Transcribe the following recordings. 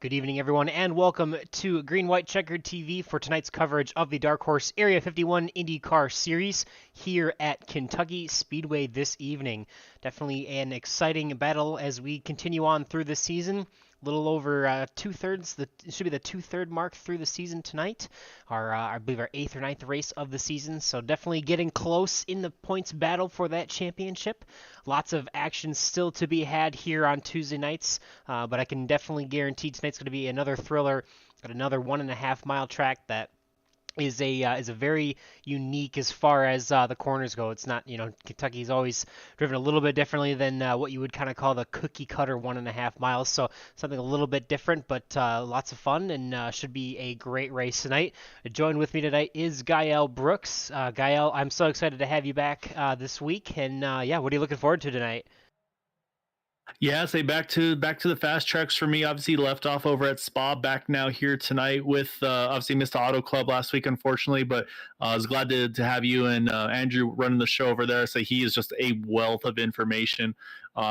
Good evening, everyone, and welcome to Green White Checkered TV for tonight's coverage of the Dark Horse Area 51 IndyCar Series here at Kentucky Speedway this evening. Definitely an exciting battle as we continue on through the season. A little over two-thirds, it should be the two-third mark through the season tonight. I believe our eighth or ninth race of the season, so definitely getting close in the points battle for that championship. Lots of action still to be had here on Tuesday nights, but I can definitely guarantee tonight's going to be another thriller at another 1.5 mile track that is a very unique as far as the corners go. It's not, Kentucky's always driven a little bit differently than what you would kind of call the cookie cutter 1.5 miles. So something a little bit different, but lots of fun and should be a great race tonight. Joined with me tonight is Gael Brooks. Gael, I'm so excited to have you back this week. And yeah, what are you looking forward to tonight? Yeah, say back to the fast tracks for me. Obviously left off over at Spa. Back now here tonight with obviously missed the Auto Club last week, unfortunately, but I was glad to have you and Andrew running the show over there. So he is just a wealth of information.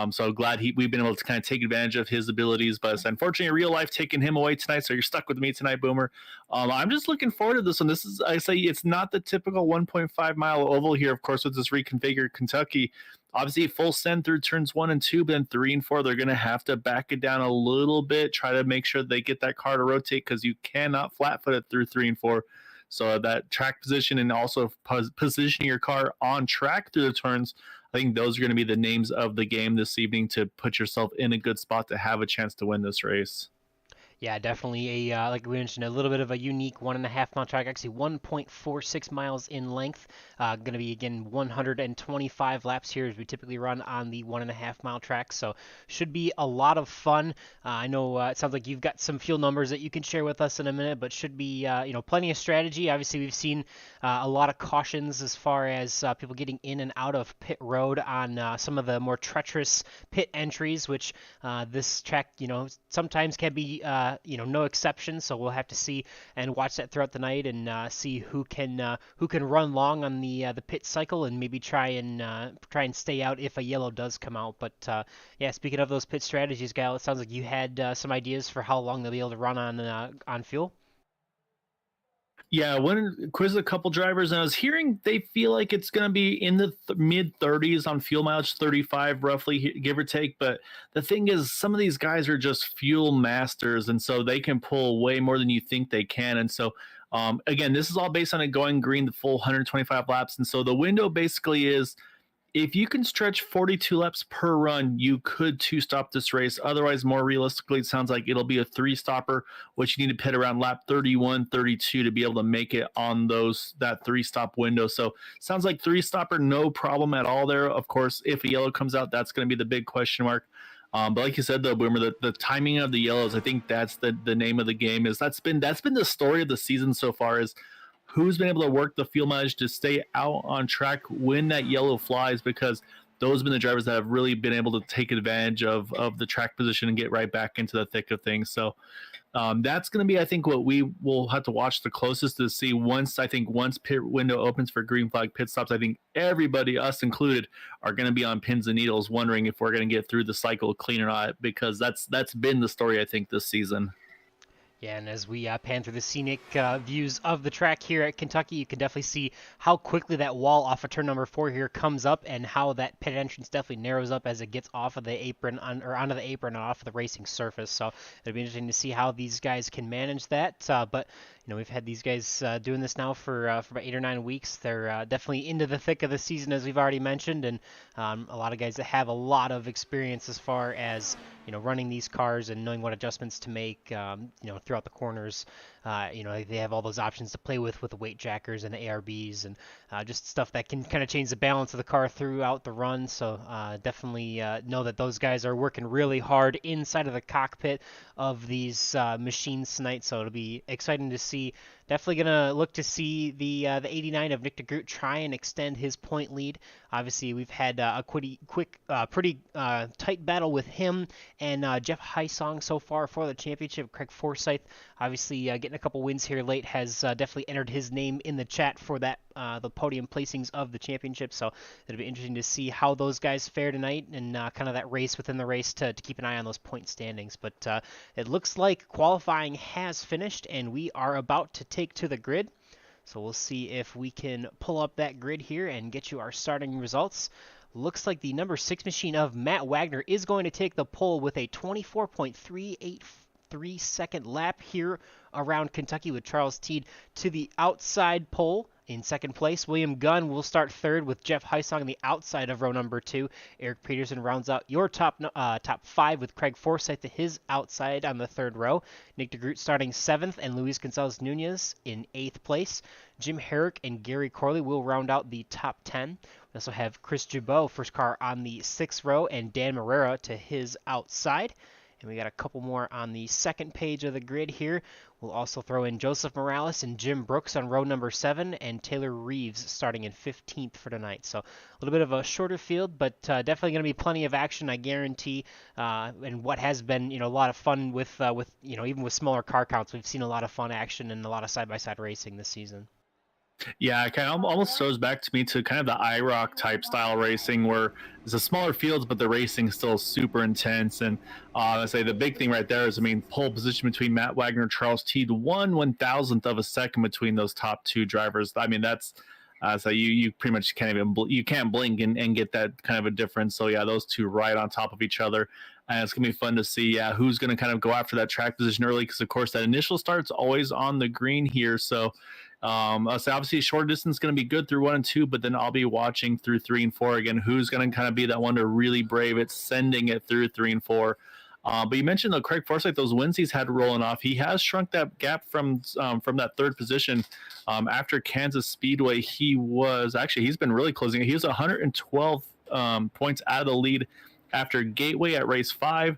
So glad we've been able to kind of take advantage of his abilities, but unfortunately, real life taking him away tonight. So you're stuck with me tonight, Boomer. I'm just looking forward to this one. This is, I say, it's not the typical 1.5 mile oval here, of course, with this reconfigured Kentucky. Obviously, full send through turns 1 and 2, but then 3 and 4, they're going to have to back it down a little bit, try to make sure they get that car to rotate because you cannot flat foot it through 3 and 4. So that track position and also positioning your car on track through the turns, I think those are going to be the names of the game this evening to put yourself in a good spot to have a chance to win this race. Yeah, definitely like we mentioned, a little bit of a unique 1.5 mile track, actually 1.46 miles in length. Going to be, again, 125 laps here as we typically run on the 1.5 mile track. So should be a lot of fun. I know it sounds like you've got some fuel numbers that you can share with us in a minute, but should be, plenty of strategy. Obviously, we've seen a lot of cautions as far as people getting in and out of pit road on some of the more treacherous pit entries, which this track, sometimes can be no exception. So we'll have to see and watch that throughout the night and see who can run long on the pit cycle and maybe try and stay out if a yellow does come out. But yeah, speaking of those pit strategies, Gal, it sounds like you had some ideas for how long they'll be able to run on fuel. Yeah, I went and quizzed a couple drivers, and I was hearing they feel like it's going to be in the mid 30s on fuel mileage, 35 roughly, give or take. But the thing is, some of these guys are just fuel masters, and so they can pull way more than you think they can. And so, again, this is all based on it going green the full 125 laps. And so the window basically is if you can stretch 42 laps per run, you could two-stop this race. Otherwise, more realistically, it sounds like it'll be a three-stopper, which you need to pit around lap 31, 32 to be able to make it on that three-stop window. So sounds like three-stopper, no problem at all there. Of course, if a yellow comes out, that's going to be the big question mark. But like you said, though, Boomer, the timing of the yellows, I think that's the name of the game. That's been the story of the season so far, is who's been able to work the fuel mileage to stay out on track when that yellow flies, because those have been the drivers that have really been able to take advantage of the track position and get right back into the thick of things. So that's going to be, I think, what we will have to watch the closest to see once pit window opens for green flag pit stops. I think everybody, us included, are going to be on pins and needles wondering if we're going to get through the cycle clean or not, because that's been the story, I think, this season. Yeah, and as we pan through the scenic views of the track here at Kentucky, you can definitely see how quickly that wall off of turn number 4 here comes up, and how that pit entrance definitely narrows up as it gets off of the apron or onto the apron and off of the racing surface. So it'll be interesting to see how these guys can manage that. But we've had these guys doing this now for about 8 or 9 weeks. They're definitely into the thick of the season, as we've already mentioned, and a lot of guys that have a lot of experience as far as running these cars and knowing what adjustments to make, throughout the corners. They have all those options to play with the weight jackers and the ARBs and just stuff that can kind of change the balance of the car throughout the run. So definitely know that those guys are working really hard inside of the cockpit of these machines tonight. So it'll be exciting to see. Definitely gonna look to see the 89 of Nick DeGroot try and extend his point lead. Obviously, we've had a pretty tight battle with him and Jeff Heisong so far for the championship. Craig Forsyth, obviously getting a couple wins here late, has definitely entered his name in the chat for that the podium placings of the championship. So it'll be interesting to see how those guys fare tonight and kind of that race within the race to keep an eye on those point standings. But it looks like qualifying has finished, and we are about to take to the grid. So we'll see if we can pull up that grid here and get you our starting results. Looks like the number 6 machine of Matt Wagner is going to take the pole with a 24.383 second lap here around Kentucky, with Charles Teed to the outside pole in second place. William Gunn will start third with Jeff Heisong on the outside of row number 2. Eric Peterson rounds out your top 5 with Craig Forsyth to his outside on the third row. Nick DeGroot starting 7th and Luis Gonzalez Nunez in 8th place. Jim Herrick and Gary Corley will round out the top 10. We also have Chris Jabot, first car on the 6th row, and Dan Marrera to his outside. And we got a couple more on the second page of the grid here. We'll also throw in Joseph Morales and Jim Brooks on row number 7, and Taylor Reeves starting in 15th for tonight. So a little bit of a shorter field, but definitely going to be plenty of action, I guarantee. And what has been, a lot of fun with even with smaller car counts, we've seen a lot of fun action and a lot of side-by-side racing this season. Yeah, it kind of almost throws back to me to kind of the IROC type style racing where it's a smaller fields, but the racing is still super intense. And I say the big thing right there is, pole position between Matt Wagner and Charles Teed, 1/1000th of a second between those top two drivers. That's so you pretty much can't blink and get that kind of a difference. So yeah, those two right on top of each other. And it's gonna be fun to see who's gonna kind of go after that track position early, because of course that initial start's always on the green here. So so obviously short distance is going to be good through 1 and 2, but then I'll be watching through 3 and 4 again. Who's going to kind of be that one to really brave it, sending it through 3 and 4. But you mentioned though Craig Forsyth, those wins he's had rolling off. He has shrunk that gap from that third position after Kansas Speedway. He's been really closing it. He was 112 points out of the lead after Gateway at race 5.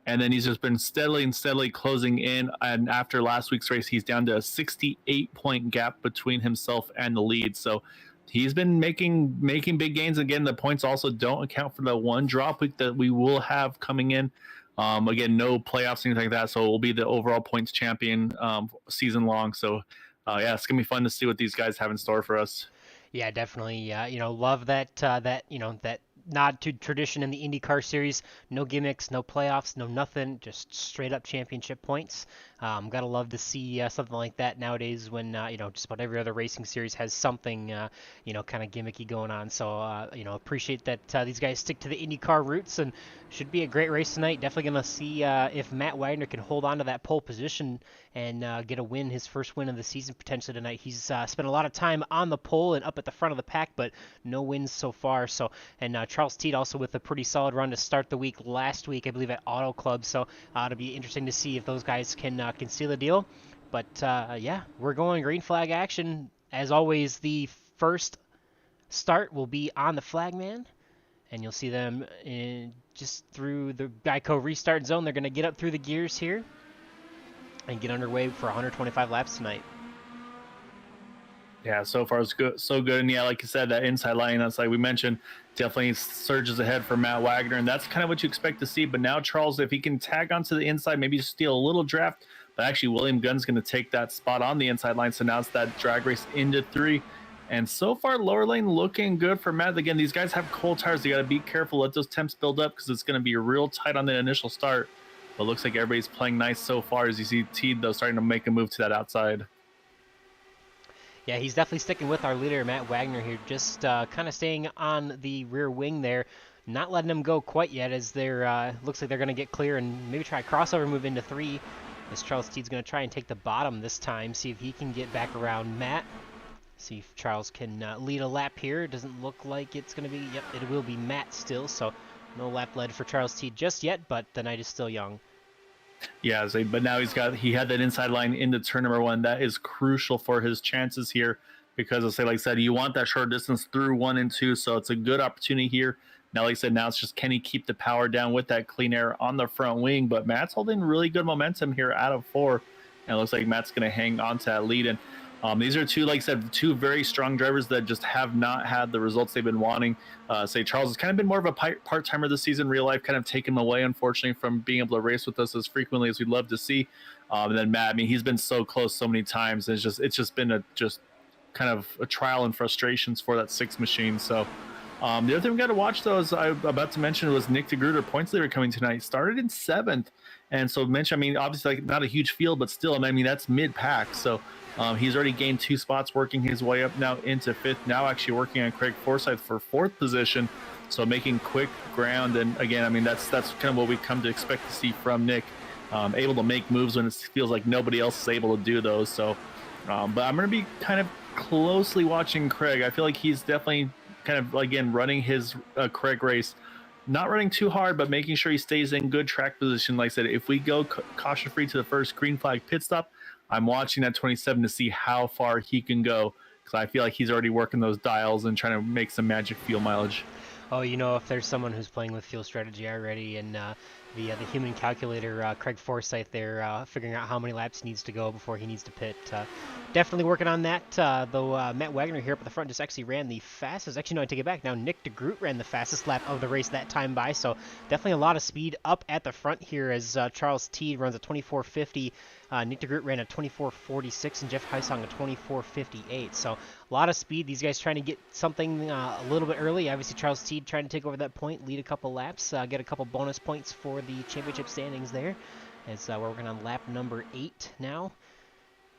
And then he's just been steadily closing in. And after last week's race, he's down to a 68-point gap between himself and the lead. So he's been making big gains. Again, the points also don't account for the one drop week that we will have coming in. Again, no playoffs, anything like that. So it will be the overall points champion season long. So it's gonna be fun to see what these guys have in store for us. Yeah, definitely. Love that nod to tradition in the IndyCar series. No gimmicks, no playoffs, no nothing, just straight up championship points. Gotta love to see something like that nowadays when just about every other racing series has something kind of gimmicky going on. So appreciate that these guys stick to the IndyCar roots, and should be a great race tonight. Definitely gonna see if Matt Wagner can hold on to that pole position and get a win, his first win of the season potentially tonight. He's spent a lot of time on the pole and up at the front of the pack, but no wins so far. So and Charles Teed also with a pretty solid run to start the week last week, I believe, at Auto Club. So it'll be interesting to see if those guys can seal the deal. But we're going green flag action. As always, the first start will be on the flagman, and you'll see them just through the Geico restart zone. They're going to get up through the gears here and get underway for 125 laps tonight. Yeah, so far it's good, so good. And yeah, like you said, that inside line, that's like we mentioned, definitely surges ahead for Matt Wagner, and that's kind of what you expect to see. But now Charles, if he can tag onto the inside, maybe steal a little draft, but actually William Gunn's going to take that spot on the inside line. So now it's that drag race into 3. And so far, lower lane looking good for Matt. Again, these guys have cold tires. They got to be careful, let those temps build up, because it's going to be real tight on the initial start. But it looks like everybody's playing nice so far, as you see Teed, though, starting to make a move to that outside. Yeah, he's definitely sticking with our leader, Matt Wagner, here, just kind of staying on the rear wing there, not letting him go quite yet, as they're looks like they're going to get clear and maybe try a crossover move into 3, as Charles Teed's going to try and take the bottom this time, see if he can get back around Matt, see if Charles can lead a lap here. It doesn't look like it's going to be, yep, it will be Matt still, so no lap led for Charles Teed just yet, but the night is still young. Yeah, but now he had that inside line into turn number 1. That is crucial for his chances here, because like I said, you want that short distance through 1 and 2, so it's a good opportunity here. Now, like I said, now it's just, can he keep the power down with that clean air on the front wing? But Matt's holding really good momentum here out of 4, and it looks like Matt's going to hang on to that lead. And these are two, like I said, two very strong drivers that just have not had the results they've been wanting. Charles has kind of been more of a part-timer this season. Real life kind of taken him away, unfortunately, from being able to race with us as frequently as we'd love to see. And then Matt, he's been so close so many times. It's just been kind of a trial and frustrations for that 6 machine. So the other thing we got to watch, though, as I'm about to mention, was Nick DeGruder, points leader coming tonight. Started in 7th. And so mention, I mean, obviously like not a huge field, but still, I mean, that's mid-pack. So he's already gained 2 spots, working his way up now into 5th. Now actually working on Craig Forsyth for 4th position. So making quick ground. And again, I mean, that's kind of what we come to expect to see from Nick. Able to make moves when it feels like nobody else is able to do those. So, but I'm going to be kind of closely watching Craig. I feel like he's definitely kind of, again, running his Craig race, not running too hard, but making sure he stays in good track position. Like I said, if we go caution free to the first green flag pit stop, I'm watching that 27 to see how far he can go, because I feel like he's already working those dials and trying to make some magic fuel mileage. Oh, you know, if there's someone who's playing with fuel strategy already, and the human calculator, Craig Forsyth, there figuring out how many laps he needs to go before he needs to pit. Definitely working on that, though Matt Wagner here up at the front just actually ran the fastest. Actually, no, I take it back. Now Nick DeGroot ran the fastest lap of the race that time by, so definitely a lot of speed up at the front here as Charles Teed runs a 24.50. Nick DeGroot ran a 24.46 and Jeff Heisong a 24.58. So a lot of speed. These guys trying to get something a little bit early. Obviously, Charles Teed trying to take over that point, lead a couple laps, get a couple bonus points for the championship standings there. As we're working on lap number 8 now.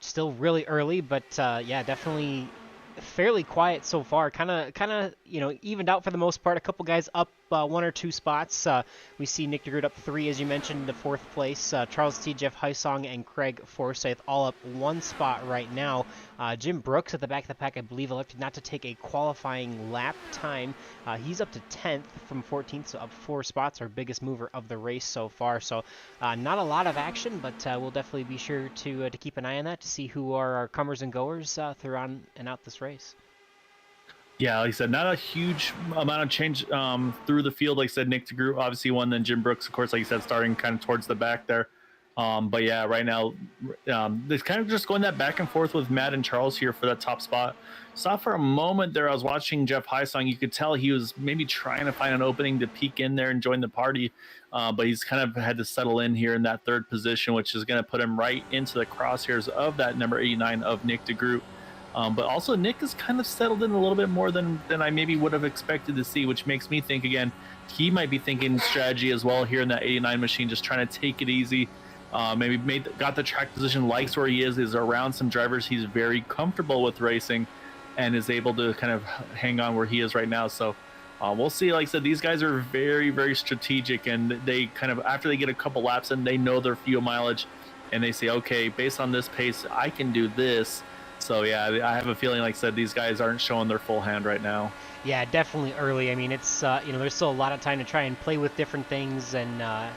Still really early, but yeah, definitely fairly quiet so far. Kind of, you know, evened out for the most part. A couple guys up 1 or 2 spots. We see Nick DeGroot up 3, as you mentioned, to 4th place. Charles T, Jeff Heisong, and Craig Forsyth all up 1 spot right now. Jim Brooks at the back of the pack, I believe, elected not to take a qualifying lap time. He's up to 10th from 14th, so up 4 spots, our biggest mover of the race so far. So not a lot of action, but we'll definitely be sure to keep an eye on that to see who are our comers and goers through on and out this race. Yeah, like I said, not a huge amount of change through the field. Like I said, Nick DeGroot obviously won, then Jim Brooks, of course, like you said, starting kind of towards the back there. But yeah, right now, it's kind of just going that back and forth with Matt and Charles here for that top spot. Saw for a moment there, I was watching Jeff Heisong. You could tell he was maybe trying to find an opening to peek in there and join the party. But he's kind of had to settle in here in that 3rd position, which is going to put him right into the crosshairs of that number 89 of Nick DeGroot. But also Nick has kind of settled in a little bit more than I maybe would have expected to see, which makes me think, again, he might be thinking strategy as well here in that 89 machine, just trying to take it easy. Maybe got the track position, likes where he is around some drivers he's very comfortable with racing, and is able to kind of hang on where he is right now. So we'll see. Like I said, these guys are very, very strategic, and they kind of, after they get a couple laps in, they know their fuel mileage, and they say, okay, based on this pace, I can do this. So yeah, I have a feeling, like I said, these guys aren't showing their full hand right now. Yeah, definitely early. I mean, it's you know, there's still a lot of time to try and play with different things and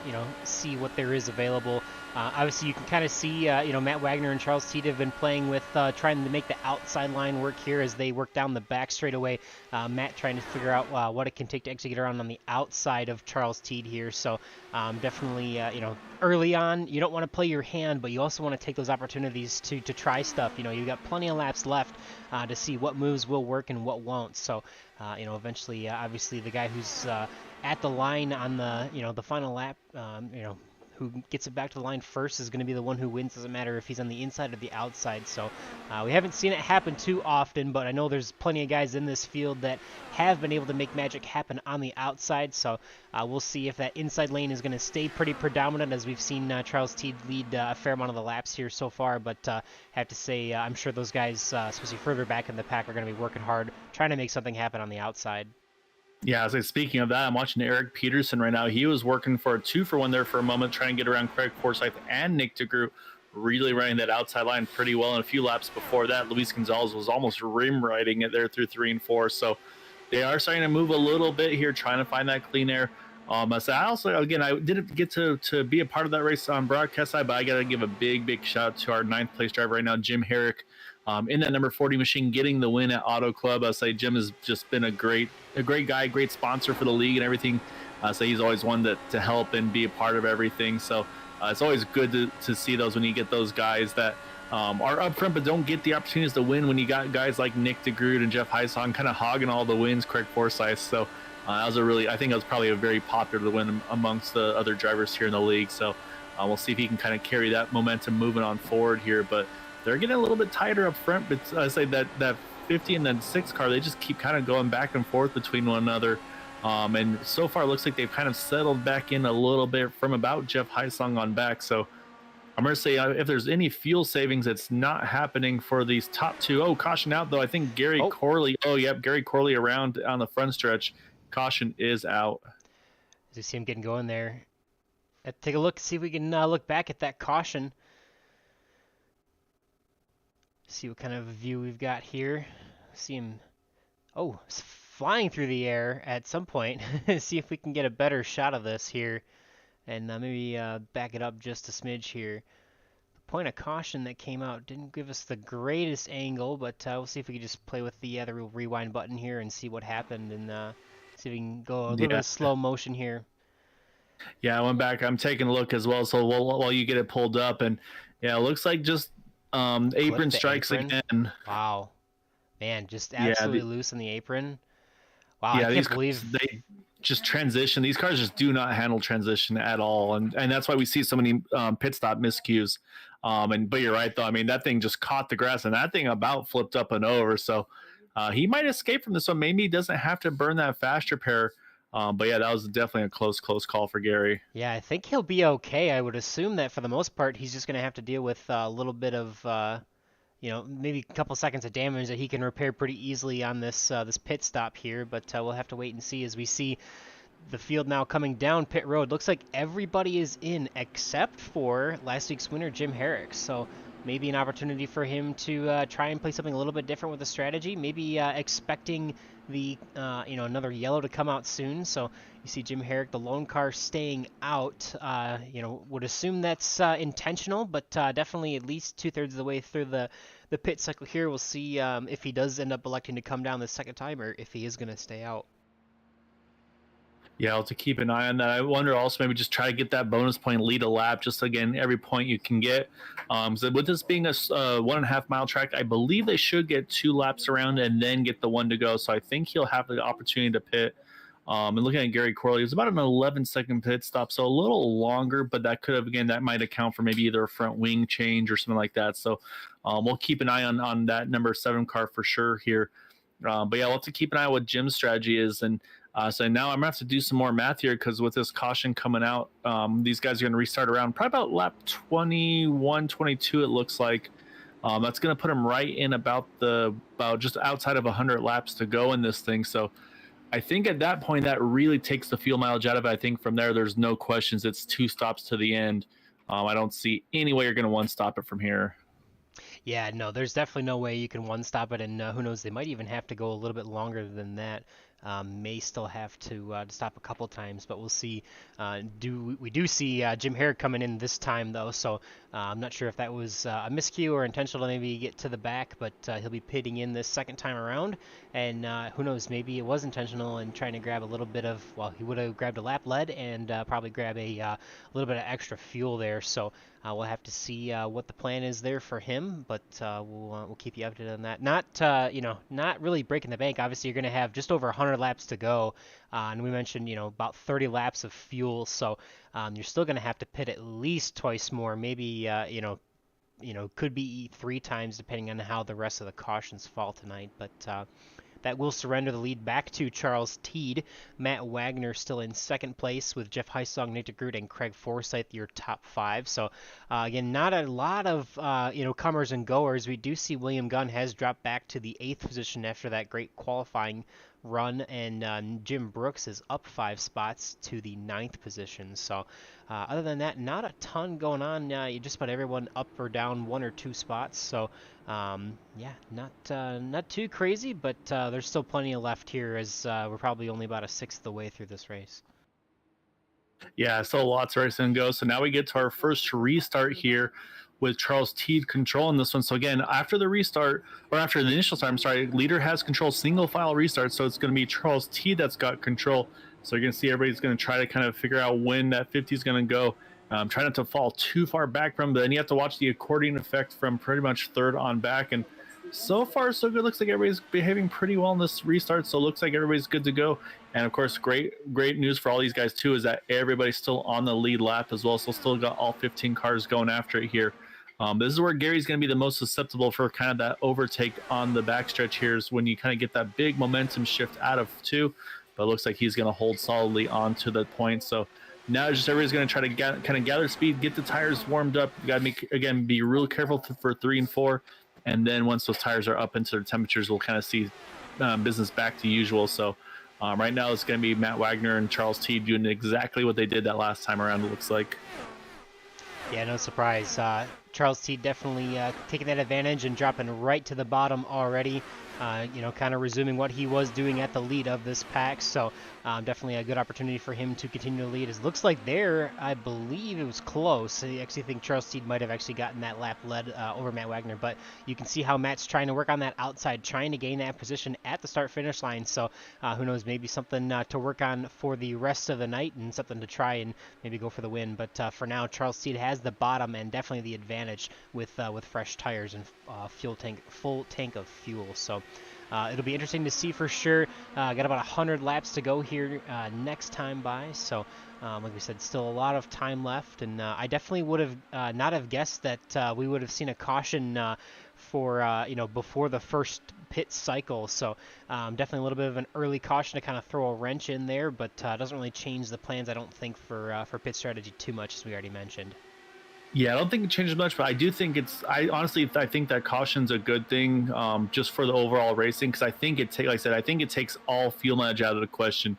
you know, see what there is available. Obviously, you can kind of see you know, Matt Wagner and Charles Teed have been playing with trying to make the outside line work here as they work down the back straightaway. Matt trying to figure out what it can take to actually get around on the outside of Charles Teed here. So definitely you know, early on, you don't want to play your hand, but you also want to take those opportunities to try stuff. You know, you've got plenty of laps left to see what moves will work and what won't. So you know, eventually, obviously, the guy who's at the line on the, you know, the final lap, you know, who gets it back to the line first is going to be the one who wins. Doesn't matter if he's on the inside or the outside. So we haven't seen it happen too often, but I know there's plenty of guys in this field that have been able to make magic happen on the outside. So we'll see if that inside lane is going to stay pretty predominant, as we've seen Charles Teed lead a fair amount of the laps here so far. But have to say, I'm sure those guys, especially further back in the pack, are going to be working hard, trying to make something happen on the outside. Yeah, so speaking of that, I'm watching Eric Peterson right now. He was working for a 2-for-1 there for a moment, trying to get around Craig Forsyth and Nick DeGroot, really running that outside line pretty well. And a few laps before that, Luis Gonzalez was almost rim riding it there through 3 and 4. So they are starting to move a little bit here, trying to find that clean air. So I also, again, I didn't get to be a part of that race on broadcast side, but I got to give a big shout out to our 9th place driver right now, Jim Herrick, in that number 40 machine, getting the win at Auto Club. I say Jim has just been a great guy, great sponsor for the league and everything. So he's always one to help and be a part of everything. So it's always good to see those when you get those guys that are up front but don't get the opportunities to win, when you got guys like Nick DeGroot and Jeff Heisong kind of hogging all the wins, Craig Forsyth. So that was I think it was probably a very popular win amongst the other drivers here in the league. So we'll see if he can kind of carry that momentum moving on forward here. But they're getting a little bit tighter up front. But I say that 50 and then 6 car, they just keep kind of going back and forth between one another. And so far, it looks like they've kind of settled back in a little bit from about Jeff Heisong on back. So I'm going to say if there's any fuel savings, it's not happening for these top two. Oh, caution out, though. I think Gary Corley. Oh, yep, Gary Corley around on the front stretch. Caution is out. As you see him getting going there. Take a look, see if we can look back at that caution. See what kind of view we've got here. See him, flying through the air at some point. See if we can get a better shot of this here, and maybe back it up just a smidge here. The point of caution that came out didn't give us the greatest angle, but we'll see if we can just play with the rewind button here and see what happened, and see if we can go a little bit of slow motion here. Yeah, I went back. I'm taking a look as well. So while you get it pulled up, and yeah, it looks like just apron strikes again. Wow, man, just absolutely loose in the apron. Wow, yeah, I can't believe they just transition. These cars just do not handle transition at all, and that's why we see so many pit stop miscues. But you're right though. I mean, that thing just caught the grass, and that thing about flipped up and over. So he might escape from this one. Maybe he doesn't have to burn that fast repair. But yeah, that was definitely a close call for Gary. Yeah, I think he'll be okay. I would assume that for the most part, he's just going to have to deal with a little bit of, maybe a couple seconds of damage that he can repair pretty easily on this pit stop here. But we'll have to wait and see as we see the field now coming down pit road. Looks like everybody is in except for last week's winner, Jim Herrick. So maybe an opportunity for him to try and play something a little bit different with the strategy. Maybe expecting the another yellow to come out soon. So you see Jim Herrick, the lone car, staying out. Would assume that's intentional, but definitely at least 2/3 of the way through the pit cycle here. We'll see if he does end up electing to come down the second time or if he is going to stay out. Yeah, I'll have to keep an eye on that. I wonder also maybe just try to get that bonus point, lead a lap, just again, every point you can get. So with this being a 1.5 mile track, I believe they should get 2 laps around and then get the 1 to go. So I think he'll have the opportunity to pit. And looking at Gary Corley, it was about an 11-second pit stop, so a little longer, but that could have, again, that might account for maybe either a front wing change or something like that. So we'll keep an eye on that number 7 car for sure here. But yeah, we'll have to keep an eye on what Jim's strategy is. And so now I'm going to have to do some more math here because with this caution coming out, these guys are going to restart around probably about lap 21, 22, it looks like. That's going to put them right in about just outside of 100 laps to go in this thing. So I think at that point, that really takes the fuel mileage out of it. I think from there, there's no questions. It's 2 stops to the end. I don't see any way you're going to one-stop it from here. Yeah, no, there's definitely no way you can one-stop it, and who knows, they might even have to go a little bit longer than that. May still have to stop a couple times, but we'll see. We do see Jim Herrick coming in this time, though, so I'm not sure if that was a miscue or intentional to maybe get to the back, but he'll be pitting in this second time around, and who knows, maybe it was intentional and trying to grab a little bit of, well, he would have grabbed a lap lead and probably grab a little bit of extra fuel there, so we'll have to see what the plan is there for him, but we'll keep you updated on that. Not really breaking the bank. Obviously, you're going to have just over 100 laps to go, and we mentioned about 30 laps of fuel, so you're still going to have to pit at least twice more, maybe could be 3 times depending on how the rest of the cautions fall tonight, but that will surrender the lead back to Charles Teed. Matt Wagner still in second place with Jeff Heisong, Nick DeGroot, and Craig Forsyth, your top 5. So, again, not a lot of, comers and goers. We do see William Gunn has dropped back to the 8th position after that great qualifying run, and Jim Brooks is up 5 spots to the 9th position. So, other than that, not a ton going on. Just about everyone up or down 1 or 2 spots. So, not too crazy, but there's still plenty left here as we're probably only about a 1/6 of the way through this race. Yeah, still lots of racing to go. So now we get to our first restart here with Charles Teed controlling this one. So again, after the restart, or after the initial start, I'm sorry, leader has control, single file restart. So it's going to be Charles Teed that's got control. So you're going to see everybody's going to try to kind of figure out when that 50 is going to go. Try not to fall too far back from, but then you have to watch the accordion effect from pretty much third on back. And so far, so good. Looks like everybody's behaving pretty well in this restart. So it looks like everybody's good to go. And of course, great news for all these guys too is that everybody's still on the lead lap as well. So still got all 15 cars going after it here. This is where Gary's going to be the most susceptible for kind of that overtake on the backstretch here is when you kind of get that big momentum shift out of 2, but it looks like he's going to hold solidly onto the point. So now just everybody's going to try to kind of gather speed, get the tires warmed up. You got to again, be real careful for 3 and 4. And then once those tires are up into their temperatures, we'll kind of see business back to usual. So right now it's going to be Matt Wagner and Charles Teed doing exactly what they did that last time around, it looks like. Yeah, no surprise. Charles T definitely taking that advantage and dropping right to the bottom already. Kind of resuming what he was doing at the lead of this pack. So definitely a good opportunity for him to continue to lead. It looks like there, I believe it was close. I actually think Charles Steed might have actually gotten that lap led over Matt Wagner. But you can see how Matt's trying to work on that outside, trying to gain that position at the start-finish line. So who knows, maybe something to work on for the rest of the night and something to try and maybe go for the win. But for now, Charles Steed has the bottom and definitely the advantage with fresh tires and full tank of fuel. So it'll be interesting to see for sure. Got about 100 laps to go here next time by. So like we said, still a lot of time left, and I definitely would have not have guessed that we would have seen a caution for before the first pit cycle. So definitely a little bit of an early caution to kind of throw a wrench in there, but doesn't really change the plans, I don't think, for pit strategy too much, as we already mentioned. Yeah, I don't think it changes much, but I do think I honestly think that caution's a good thing, just for the overall racing, because I think like I said, I think it takes all fuel mileage out of the question.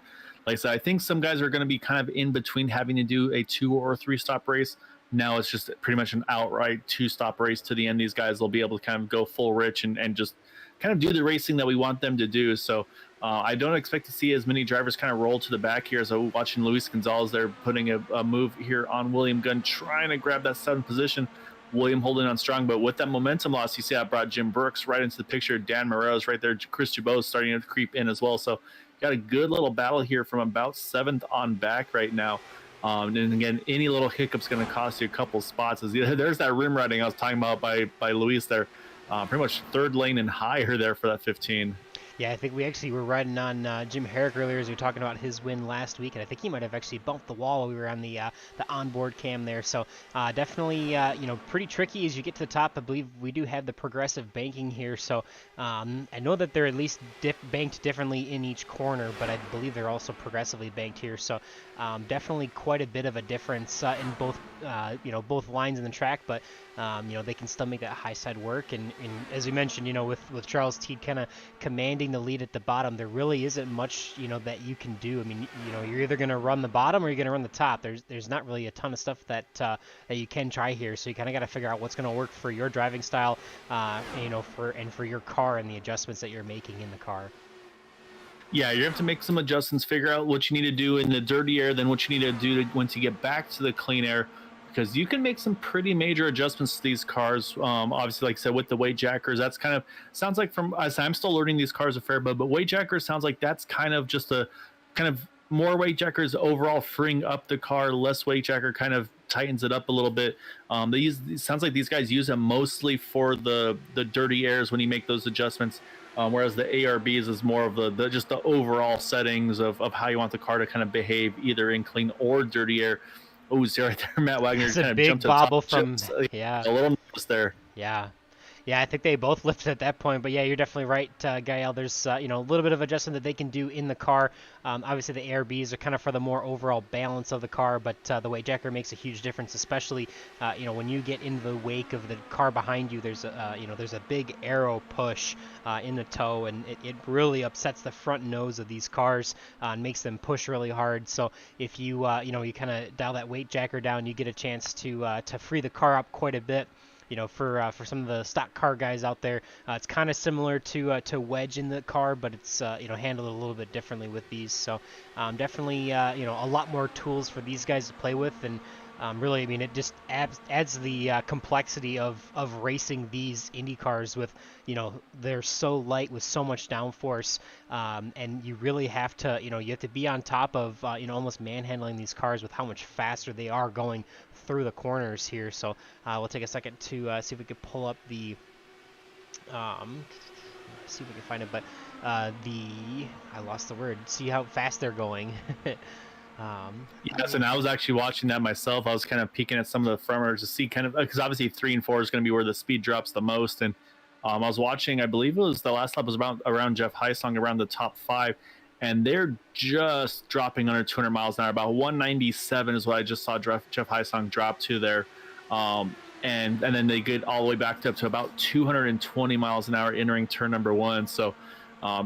Like I said, I think some guys are going to be kind of in between having to do a 2 or 3 stop race. Now it's just pretty much an outright 2 stop race to the end. These guys will be able to kind of go full rich and just kind of do the racing that we want them to do. So I don't expect to see as many drivers kind of roll to the back here as I'm watching Luis Gonzalez there putting a move here on William Gunn, trying to grab that 7th position. William holding on strong, but with that momentum loss, you see I brought Jim Brooks right into the picture. Dan Moreau's right there. Chris Jabot starting to creep in as well. So got a good little battle here from about 7th on back right now. And again, any little hiccup's going to cost you a couple spots. There's that rim riding I was talking about by Luis there. Pretty much 3rd lane and higher there for that 15. Yeah, I think we actually were riding on Jim Herrick earlier as we were talking about his win last week, and I think he might have actually bumped the wall while we were on the onboard cam there. So definitely, pretty tricky as you get to the top. I believe we do have the progressive banking here, so I know that they're at least banked differently in each corner, but I believe they're also progressively banked here. So definitely quite a bit of a difference in both lines in the track, but they can still make that high side work. And as we mentioned, with Charles Teed kind of commanding the lead at the bottom, there really isn't much that you can do. I mean, you're either going to run the bottom or you're going to run the top. There's not really a ton of stuff that you can try here. So you kind of got to figure out what's going to work for your driving style, for your car and the adjustments that you're making in the car. Yeah, you have to make some adjustments, figure out what you need to do in the dirty air, then what you need to do once you get back to the clean air, because you can make some pretty major adjustments to these cars. Obviously, like I said, with the weight jackers, that's kind of sounds like I'm still learning these cars a fair bit, but weight jackers sounds like that's kind of just a kind of more weight jackers overall freeing up the car, less weight jacker kind of tightens it up a little bit. It sounds like these guys use them mostly for the dirty airs when you make those adjustments. Whereas the ARBs is more of the just the overall settings of how you want the car to kind of behave either in clean or dirty air. Oh, see right there, Matt Wagner It's kind a of big jumped to bobble the top. from, yeah. A little nervous there. Yeah. Yeah, I think they both lifted at that point, but yeah, you're definitely right, Gael. There's a little bit of adjustment that they can do in the car. Obviously, the ARBs are kind of for the more overall balance of the car, but the weight jacker makes a huge difference, especially when you get in the wake of the car behind you. There's a big arrow push in the toe, and it really upsets the front nose of these cars and makes them push really hard. So if you you kind of dial that weight jacker down, you get a chance to free the car up quite a bit. For some of the stock car guys out there, it's kind of similar to wedge in the car, but it's handled a little bit differently with these. So definitely a lot more tools for these guys to play with, and really, I mean, it just adds the complexity of racing these Indy cars with, they're so light with so much downforce, and you really have to, you have to be on top of, almost manhandling these cars with how much faster they are going through the corners here. So we'll take a second to see if we could pull up the, see if we can find it, but I lost the word. See how fast they're going. Yes, and I was actually watching that myself. I was kind of peeking at some of the front runners to see kind of because obviously 3 and 4 is going to be where the speed drops the most. And I was watching, I believe it was the last lap was around Jeff Heisong around the top 5, and they're just dropping under 200 miles an hour. About 197 is what I just saw Jeff Heisong drop to there. And then they get all the way back up to about 220 miles an hour entering turn number 1. So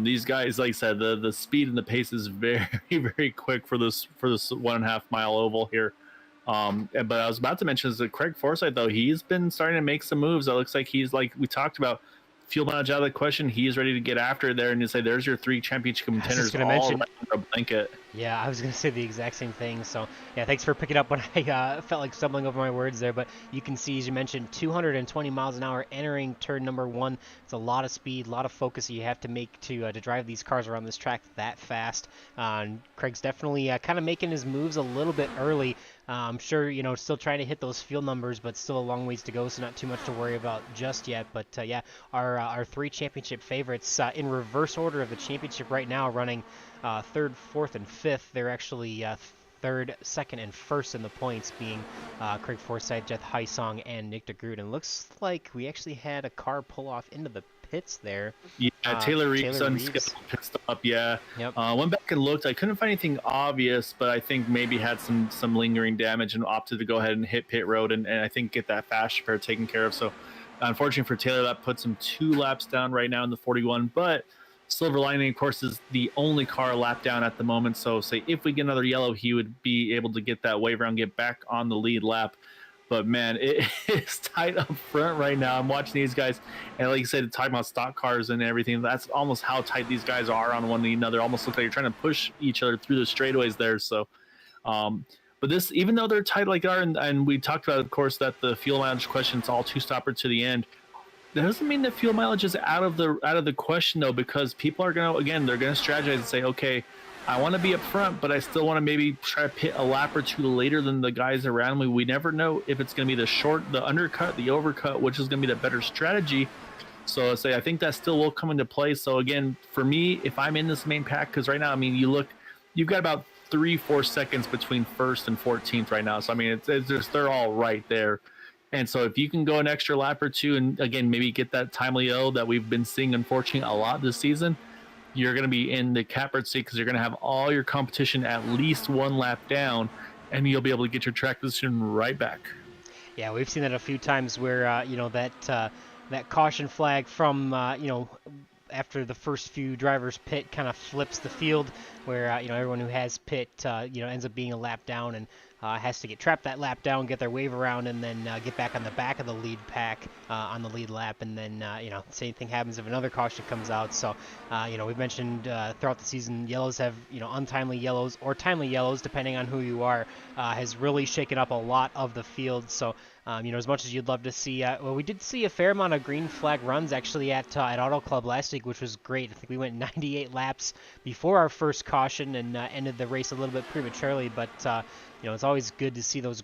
these guys, like I said, the speed and the pace is very very quick for this 1.5 mile oval here. But I was about to mention is that Craig Forsyth, though, he's been starting to make some moves. It looks like he's, like we talked about, fuel mileage out of the question. He's ready to get after it there and to say, there's your 3 championship contenders all right under a blanket. Yeah, I was going to say the exact same thing. So, yeah, thanks for picking up when I felt like stumbling over my words there. But you can see, as you mentioned, 220 miles an hour entering turn number 1. It's a lot of speed, a lot of focus you have to make to drive these cars around this track that fast. And Craig's definitely kind of making his moves a little bit early. I'm sure, still trying to hit those field numbers, but still a long ways to go, so not too much to worry about just yet. But, yeah, our 3 championship favorites in reverse order of the championship right now, running 3rd, 4th, and 5th. They're actually 3rd, 2nd, and 1st in the points, being Craig Forsyth, Jeff Heisong, and Nick DeGroot. And looks like we actually had a car pull off into the pits there. Yeah, Taylor Reeves unscheduled pit stop. Yeah. Yep. Went back and looked. I couldn't find anything obvious, but I think maybe had some lingering damage and opted to go ahead and hit pit road and I think get that fast repair taken care of. So unfortunately for Taylor, that puts him 2 laps down right now in the 41. But silver lining, of course, is the only car lap down at the moment. So say if we get another yellow, he would be able to get that wave around, get back on the lead lap. But man, it is tight up front right now. I'm watching these guys, and like you said, talking about stock cars and everything. That's almost how tight these guys are on one another. Almost looks like you're trying to push each other through the straightaways there. So, but this, even though they're tight like they are, and we talked about, of course, that the fuel mileage question is all 2-stopper to the end. That doesn't mean that fuel mileage is out of the question though, because people are gonna they're gonna strategize and say, okay, I want to be up front, but I still want to maybe try to pit a lap or 2 later than the guys around me. We never know if it's going to be the undercut, the overcut, which is going to be the better strategy. So I think that still will come into play. So again, for me, if I'm in this main pack, because right now, I mean, you've got about 3-4 seconds between 1st and 14th right now. So I mean, they're all right there. And so if you can go an extra lap or 2 and again, maybe get that timely yellow that we've been seeing, unfortunately, a lot this season, you're going to be in the catbird seat because you're going to have all your competition at least 1 lap down, and you'll be able to get your track position right back. Yeah, we've seen that a few times where that caution flag from after the first few drivers pit kind of flips the field, where everyone who has pit ends up being a lap down and has to get trapped that lap down, get their wave around, and then get back on the back of the lead pack on the lead lap. And then, same thing happens if another caution comes out. So, we've mentioned throughout the season, yellows have, untimely yellows or timely yellows, depending on who you are, has really shaken up a lot of the field. So, as much as you'd love to see, we did see a fair amount of green flag runs actually at Auto Club last week, which was great. I think we went 98 laps before our first caution and ended the race a little bit prematurely, but it's always good to see those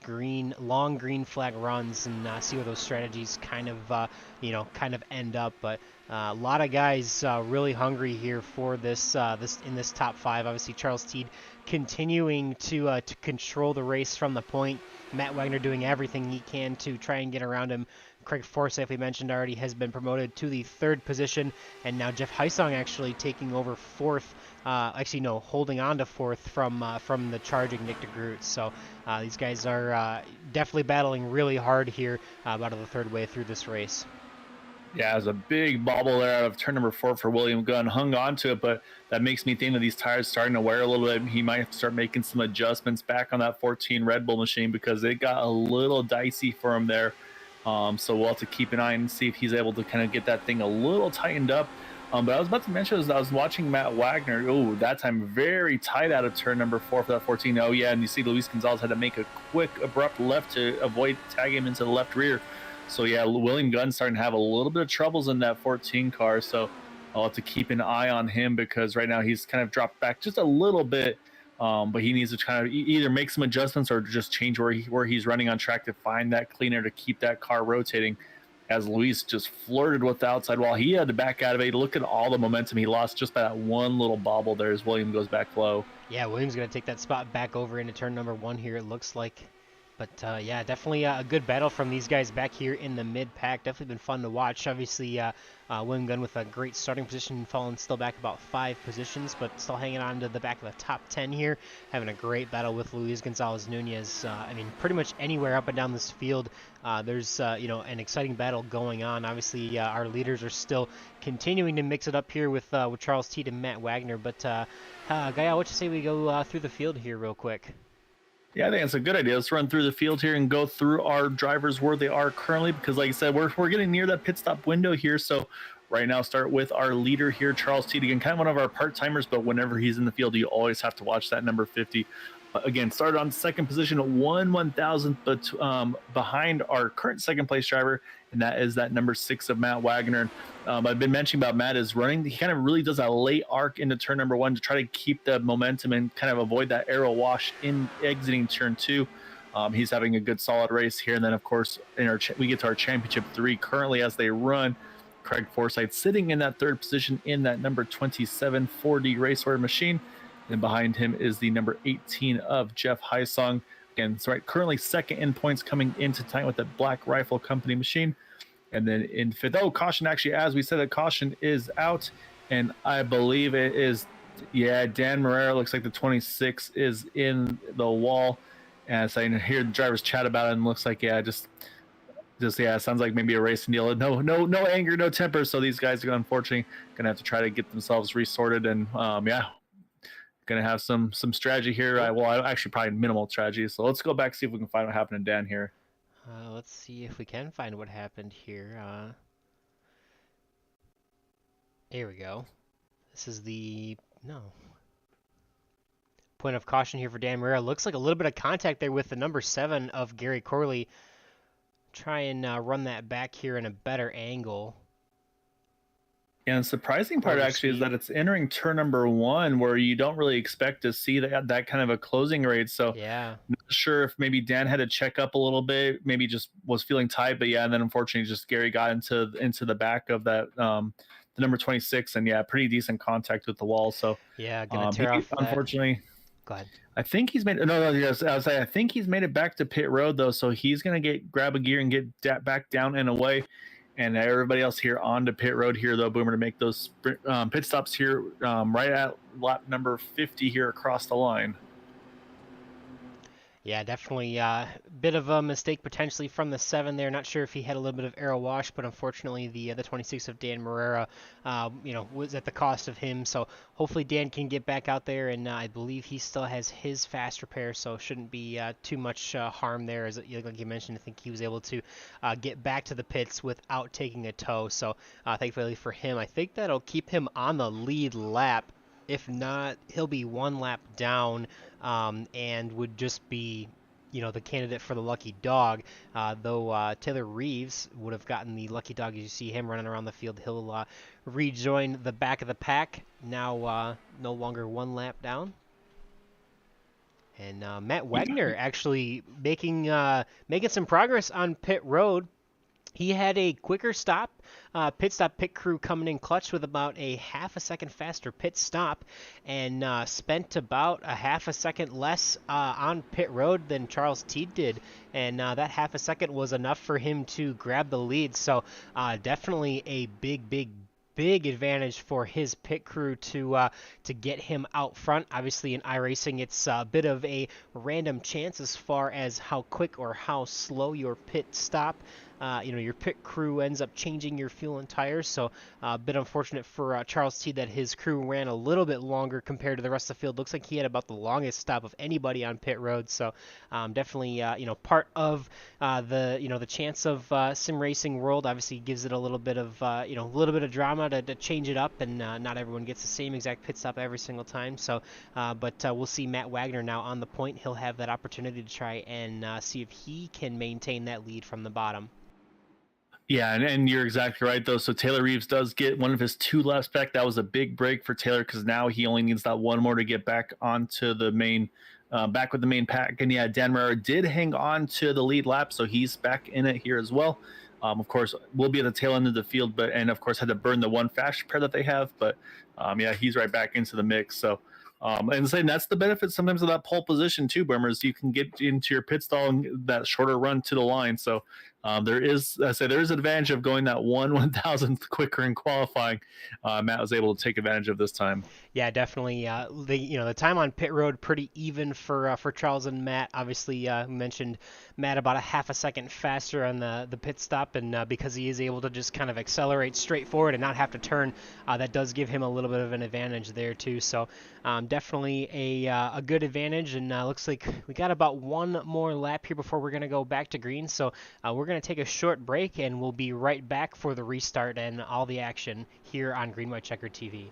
long green flag runs and see where those strategies kind of end up. But a lot of guys really hungry here for this in this top 5. Obviously, Charles Teed continuing to control the race from the point. Matt Wagner doing everything he can to try and get around him. Craig Forsyth, we mentioned already, has been promoted to the 3rd position, and now Jeff Heisong actually taking over 4th. Holding on to 4th from the charging Nick DeGroot. So these guys are definitely battling really hard here about the 3rd way through this race. Yeah, it was a big bobble there out of turn number 4 for William Gunn. Hung on to it, but that makes me think that these tires starting to wear a little bit. He might have to start making some adjustments back on that 14 Red Bull machine because it got a little dicey for him there. So we'll have to keep an eye and see if he's able to kind of get that thing a little tightened up. But I was about to mention as I was watching Matt Wagner, that time very tight out of turn number 4 for that 14. Oh, yeah, and you see Luis Gonzalez had to make a quick, abrupt left to avoid tagging him into the left rear. So, yeah, William Gunn's starting to have a little bit of troubles in that 14 car. So I'll have to keep an eye on him because right now he's kind of dropped back just a little bit. But he needs to kind of either make some adjustments or just change where he's running on track to find that cleaner to keep that car rotating. as Luis just flirted with the outside wall. He had to back out of it. Look at all the momentum he lost just by that one little bobble there as William goes back low. Yeah, Williams going to take that spot back over into turn number 1 here, it looks like. But yeah, definitely a good battle from these guys back here in the mid-pack. Definitely been fun to watch. Obviously, William Gunn with a great starting position, falling still back about 5 positions, but still hanging on to the back of the top 10 here. Having a great battle with Luis Gonzalez Nunez. I mean, pretty much anywhere up and down this field, there's an exciting battle going on. Obviously, our leaders are still continuing to mix it up here with Charles Teed and Matt Wagner. But Gaia, what you say we go through the field here real quick? Yeah, I think it's a good idea. Let's run through the field here and go through our drivers where they are currently, because like I said, we're getting near that pit stop window here. So right now, start with our leader here, Charles Teed. Again, kind of one of our part-timers, but whenever he's in the field, you always have to watch that number 50. Again, started on second position, 1/1000th, but behind our current second place driver, and that is that number 6 of Matt Wagner. I've been mentioning about Matt is running. He kind of really does a late arc into turn number 1 to try to keep the momentum and kind of avoid that arrow wash in exiting turn 2. He's having a good solid race here. And then, of course, we get to our championship 3 currently as they run. Craig Forsyth sitting in that third position in that number 27 4D Raceware machine. And behind him is the number 18 of Jeff Heisong. Again, so right, currently second in points coming into time with the Black Rifle Company machine. And then in fifth, caution, actually, as we said, the caution is out. And I believe it is, Dan Morera, looks like the 26 is in the wall. And so I hear the drivers chat about it, and looks like, just sounds like maybe a racing deal. No anger, no temper. So these guys are unfortunately going to have to try to get themselves resorted. And going to have some strategy here. Actually probably minimal strategy. So let's go back, see if we can find what happened to Dan here. Let's see if we can find what happened here. Here we go. This is point of caution here for Dan Morera. Looks like a little bit of contact there with the number 7 of Gary Corley. Try and run that back here in a better angle. And the surprising part actually is that it's entering turn number 1 where you don't really expect to see that kind of a closing rate. So yeah, not sure if maybe Dan had to check up a little bit, maybe just was feeling tight, but and then unfortunately just Gary got into the back of that the number 26, and pretty decent contact with the wall. So gonna tear off unfortunately. Go ahead. I think he's made I think he's made it back to pit road though, so he's gonna grab a gear and get back down and away. And everybody else here on to pit road here, though, Boomer, to make those pit stops here right at lap number 50 here across the line. Yeah, definitely a bit of a mistake potentially from the 7 there. Not sure if he had a little bit of arrow wash, but unfortunately the 26 of Dan Morera, was at the cost of him. So hopefully Dan can get back out there, and I believe he still has his fast repair, so shouldn't be too much harm there. As like you mentioned, I think he was able to get back to the pits without taking a tow. So thankfully for him, I think that'll keep him on the lead lap. If not, he'll be 1 lap down and would just be, the candidate for the lucky dog. Though Taylor Reeves would have gotten the lucky dog. As you see him running around the field, he'll rejoin the back of the pack. Now no longer 1 lap down. And Matt Wagner actually making some progress on pit road. He had a quicker stop, pit crew coming in clutch with about a half a second faster pit stop, and spent about a half a second less on pit road than Charles Teed did. And that half a second was enough for him to grab the lead. So definitely a big advantage for his pit crew to get him out front. Obviously in iRacing it's a bit of a random chance as far as how quick or how slow your pit stop. Your pit crew ends up changing your fuel and tires, so a bit unfortunate for Charles T that his crew ran a little bit longer compared to the rest of the field. Looks like he had about the longest stop of anybody on pit road, so definitely part of the chance of sim racing world. Obviously gives it a little bit of drama to change it up, and not everyone gets the same exact pit stop every single time. So but we'll see Matt Wagner now on the point. He'll have that opportunity to try and see if he can maintain that lead from the bottom. Yeah, and you're exactly right, though. So Taylor Reeves does get one of his 2 laps back. That was a big break for Taylor because now he only needs that 1 more to get back onto the main, back with the main pack. And Dan Morera did hang on to the lead lap, so he's back in it here as well. Of course, we'll be at the tail end of the field, and of course had to burn the one fast pair that they have. But yeah, he's right back into the mix. So. And saying that's the benefit sometimes of that pole position too, Boomers. You can get into your pit stall and that shorter run to the line. So there is, I say, there is an advantage of going that 1/1000th quicker in qualifying. Matt was able to take advantage of this time. Yeah, definitely. The time on pit road pretty even for Charles and Matt. Obviously, mentioned Matt about a half a second faster on the pit stop, and because he is able to just kind of accelerate straight forward and not have to turn, that does give him a little bit of an advantage there too. So definitely a good advantage, and looks like we got about one more lap here before we're gonna go back to green. So we're gonna take a short break, and we'll be right back for the restart and all the action here on Green White Checker TV.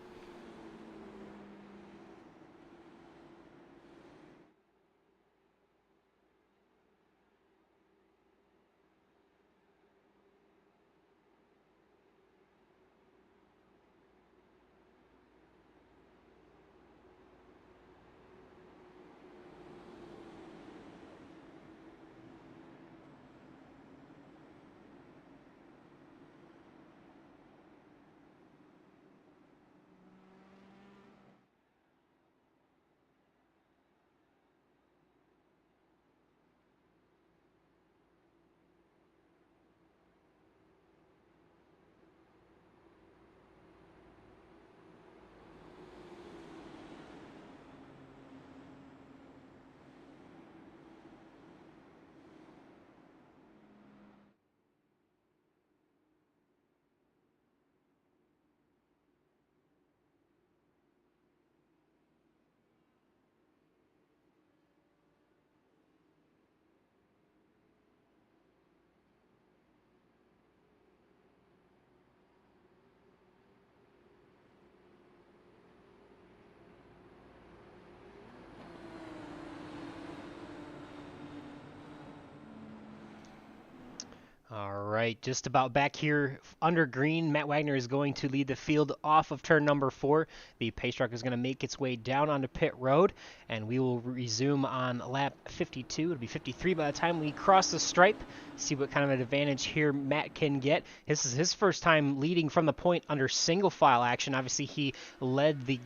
All right, just about back here under green. Matt Wagner is going to lead the field off of turn number 4. The pace truck is going to make its way down onto pit road, and we will resume on lap 52. It'll be 53 by the time we cross the stripe. See what kind of an advantage here Matt can get. This is his first time leading from the point under single file action. Obviously, he led the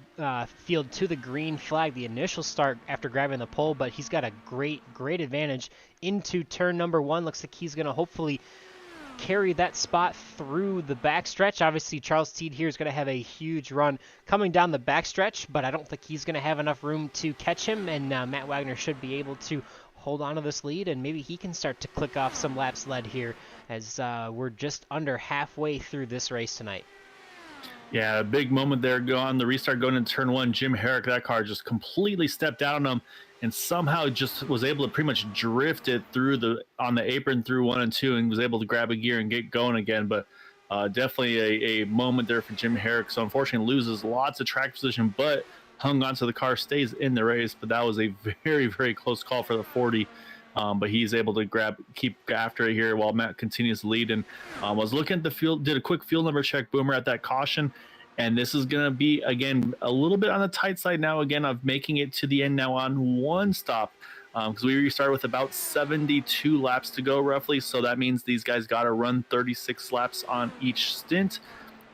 field to the green flag, the initial start after grabbing the pole, but he's got a great advantage into turn number 1. Looks like he's going to hopefully carry that spot through the backstretch. Obviously, Charles Teed here is going to have a huge run coming down the backstretch, but I don't think he's going to have enough room to catch him, and Matt Wagner should be able to hold on to this lead, and maybe he can start to click off some laps led here as we're just under halfway through this race tonight. Yeah, a big moment there on the restart going into turn 1. Jim Herrick, that car just completely stepped out on him and somehow just was able to pretty much drift it through on the apron through 1 and 2 and was able to grab a gear and get going again. But definitely a moment there for Jim Herrick. So unfortunately loses lots of track position, but hung onto the car, stays in the race. But that was a very, very close call for the 40. But he's able to keep after it here while Matt continues to lead. And was looking at the field, did a quick field number check, Boomer, at that caution. And this is going to be, again, a little bit on the tight side now, again, of making it to the end now on one stop. Because we restarted with about 72 laps to go, roughly. So that means these guys got to run 36 laps on each stint,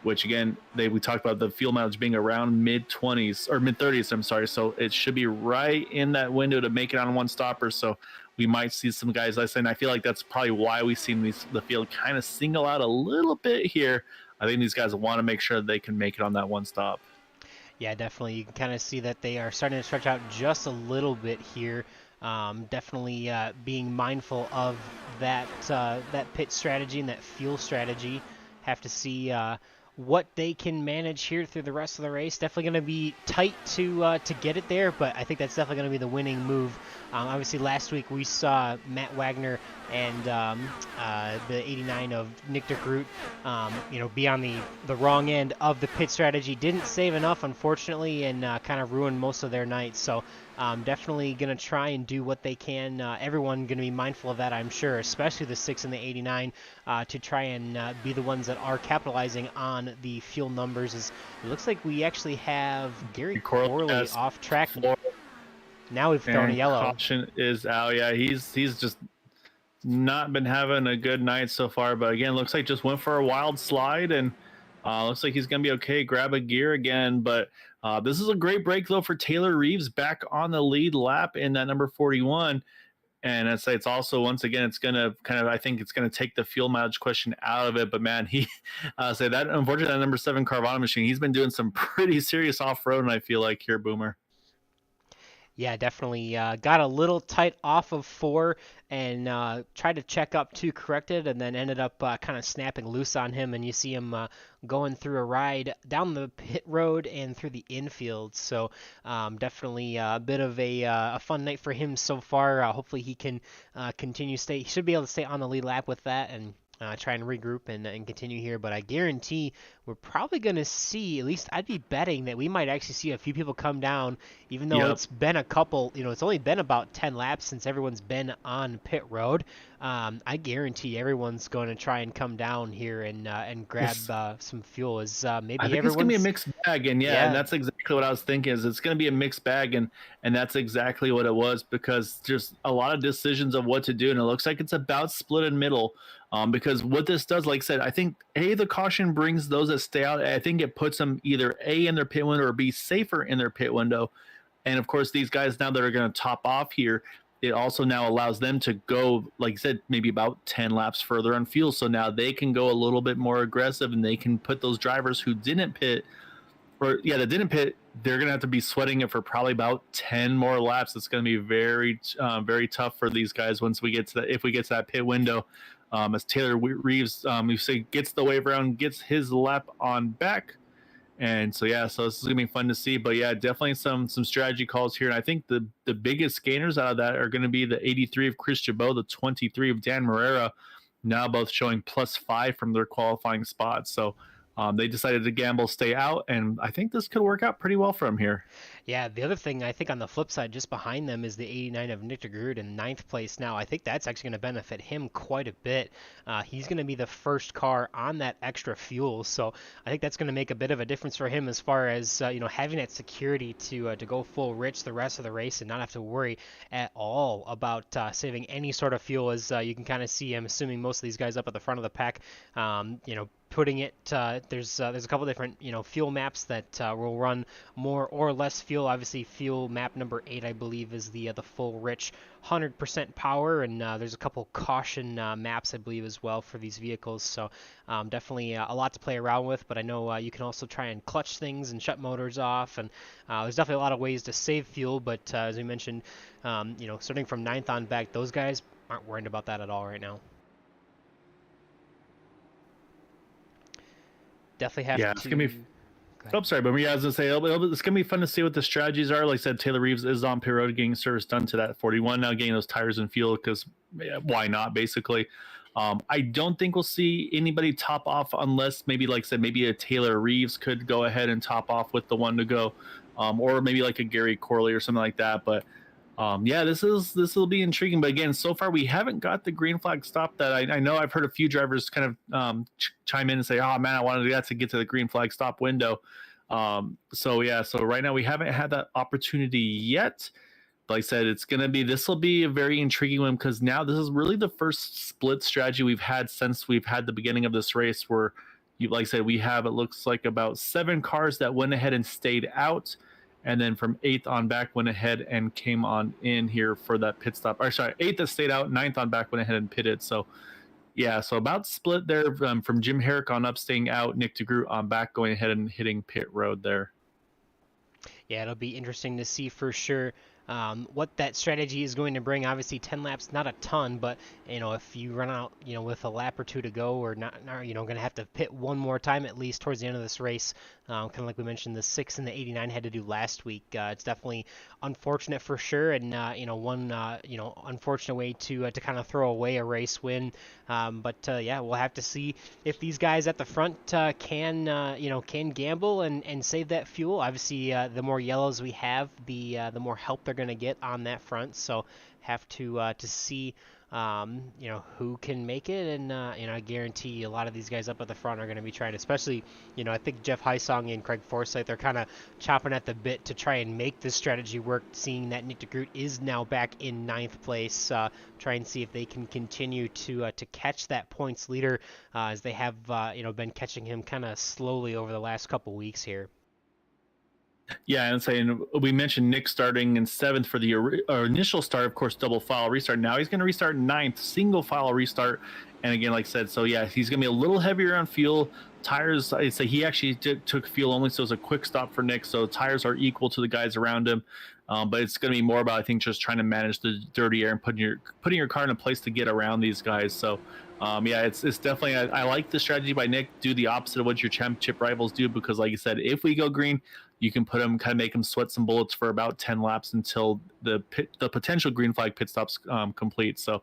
which, again, we talked about the fuel mileage being around mid-20s, or mid-30s, I'm sorry. So it should be right in that window to make it on one stopper. So we might see some guys, I say, and I feel like that's probably why we've seen the field kind of single out a little bit here. I think these guys want to make sure they can make it on that one stop. Yeah, definitely. You can kind of see that they are starting to stretch out just a little bit here. Definitely being mindful of that pit strategy and that fuel strategy. Have to see what they can manage here through the rest of the race. Definitely going to be tight to get it there, but I think that's definitely going to be the winning move. Obviously, last week we saw Matt Wagner and the 89 of Nick de Groot, be on the wrong end of the pit strategy. Didn't save enough, unfortunately, and kind of ruined most of their night. So definitely going to try and do what they can. Everyone going to be mindful of that, I'm sure, especially the 6 and the 89, to try and be the ones that are capitalizing on the fuel numbers. It looks like we actually have Gary Corley off track. Now we've thrown a yellow. Caution is out. Yeah, he's just not been having a good night so far, but again, looks like just went for a wild slide and looks like he's going to be okay. Grab a gear again, but this is a great break though for Taylor Reeves back on the lead lap in that number 41. And I'd say it's also once again it's gonna kind of I think it's gonna take the fuel mileage question out of it. But man, he say that unfortunately that number 7 Carvana machine, he's been doing some pretty serious off road, and I feel like here, Boomer. Yeah, definitely got a little tight off of 4 and tried to check up 2 corrected and then ended up kind of snapping loose on him. And you see him going through a ride down the pit road and through the infield. So definitely a bit of a fun night for him so far. Hopefully he can continue stay. He should be able to stay on the lead lap with that and try and regroup and continue here. But I guarantee we're probably going to see, at least I'd be betting that we might actually see a few people come down, even though Yep. it's been a couple, it's only been about 10 laps since everyone's been on pit road. I guarantee everyone's going to try and come down here and grab Yes. some fuel. As I maybe think it's gonna be a everyone's, mixed bag, and yeah, and yeah, that's exactly what I was thinking. Is it's gonna be a mixed bag, and that's exactly what it was because just a lot of decisions of what to do, and it looks like it's about split in middle. Because what this does, like I said, I think the caution brings those that stay out. I think it puts them either A in their pit window or B safer in their pit window. And of course, these guys now that are going to top off here, it also now allows them to go, like I said, maybe about 10 laps further on fuel. So now they can go a little bit more aggressive and they can put those drivers who didn't pit, or yeah, that didn't pit, they're going to have to be sweating it for probably about 10 more laps. It's going to be very, very tough for these guys once we get to that, if we get to that pit window. As Taylor Reeves, you say, gets the wave around, gets his lap on back. And so yeah, so this is gonna be fun to see. But yeah, definitely some strategy calls here. And I think the biggest gainers out of that are gonna be the 83 of Chris Jabot, the 23 of Dan Morera, now both showing +5 from their qualifying spots. So they decided to gamble, stay out, and I think this could work out pretty well for them here. Yeah, the other thing I think on the flip side, just behind them, is the 89 of Nick DeGroot in ninth place now. I think that's actually going to benefit him quite a bit. He's going to be the first car on that extra fuel, so I think that's going to make a bit of a difference for him as far as having that security to go full rich the rest of the race and not have to worry at all about saving any sort of fuel. As you can kind of see, I'm assuming most of these guys up at the front of the pack, putting it there's a couple different fuel maps that will run more or less fuel. Obviously fuel map number 8 I believe is the full rich 100% power, and there's a couple caution maps I believe as well for these vehicles. So definitely a lot to play around with, but I know you can also try and clutch things and shut motors off, and there's definitely a lot of ways to save fuel. But as we mentioned, starting from ninth on back, those guys aren't worried about that at all right now. Definitely have Yeah, it's gonna to. be. Go ahead. Oh, sorry, but yeah, I was gonna say it's gonna be fun to see what the strategies are. Like I said, Taylor Reeves is on pit road getting service done to that 41 now, getting those tires and fuel because why not? Basically, I don't think we'll see anybody top off unless maybe, like I said, maybe a Taylor Reeves could go ahead and top off with the one to go, or maybe like a Gary Corley or something like that. But yeah, this will be intriguing. But again, so far we haven't got the green flag stop that I know I've heard a few drivers kind of chime in and say, "Oh man, I wanted that to get to the green flag stop window." So yeah, so right now we haven't had that opportunity yet. Like I said, this will be a very intriguing one because now this is really the first split strategy we've had since we've had the beginning of this race where you, like I said, we have, it looks like about 7 cars that went ahead and stayed out, and then from 8th on back went ahead and came on in here for that pit stop. Or sorry, 8th that stayed out, 9th on back went ahead and pitted. So yeah, so about split there from Jim Herrick on up staying out, Nick DeGroot on back going ahead and hitting pit road there. Yeah, it'll be interesting to see for sure what that strategy is going to bring. Obviously, 10 laps, not a ton, but if you run out, with a lap or two to go, or not going to have to pit one more time at least towards the end of this race. Kind of like we mentioned, the 6 and the 89 had to do last week. It's definitely unfortunate for sure, and one unfortunate way to kind of throw away a race win. But yeah, we'll have to see if these guys at the front can gamble and save that fuel. Obviously, the more yellows we have, the more help they're they're going to get on that front. So have to see who can make it, and I guarantee a lot of these guys up at the front are going to be trying, especially, I think Jeff Heisong and Craig Forsyth are kind of chopping at the bit to try and make this strategy work, seeing that Nick DeGroot is now back in 9th place. Try and see if they can continue to catch that points leader, as they have been catching him kind of slowly over the last couple weeks here. Yeah, and saying we mentioned Nick starting in 7th for the initial start, of course, double file restart. Now he's going to restart 9th, single file restart. And again, like I said, so yeah, he's going to be a little heavier on fuel. Tires, I'd say he actually took fuel only, so it was a quick stop for Nick. So tires are equal to the guys around him. But it's going to be more about, I think, just trying to manage the dirty air and putting your car in a place to get around these guys. So yeah, it's definitely, I like the strategy by Nick. Do the opposite of what your championship rivals do, because like you said, if we go green, you can put them, kind of make them sweat some bullets for about 10 laps until the potential green flag pit stops complete. So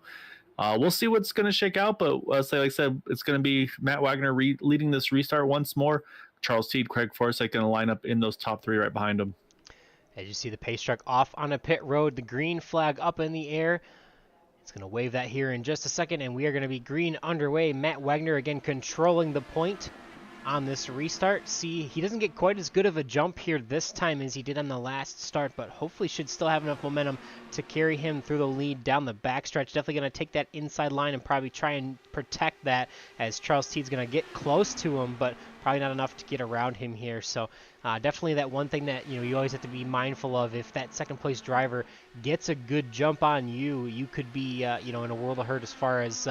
we'll see what's going to shake out. But like I said, it's going to be Matt Wagner leading this restart once more. Charles Teed, Craig Forsyth going to line up in those top 3 right behind him. As you see the pace truck off on a pit road, the green flag up in the air. It's going to wave that here in just a second, and we are going to be green underway. Matt Wagner again controlling the point on this restart. See, he doesn't get quite as good of a jump here this time as he did on the last start, but hopefully should still have enough momentum to carry him through the lead down the backstretch. Definitely going to take that inside line and probably try and protect that, as Charles Teed's going to get close to him, but probably not enough to get around him here. So definitely that one thing that you always have to be mindful of. If that second place driver gets a good jump on you, you could be in a world of hurt as far as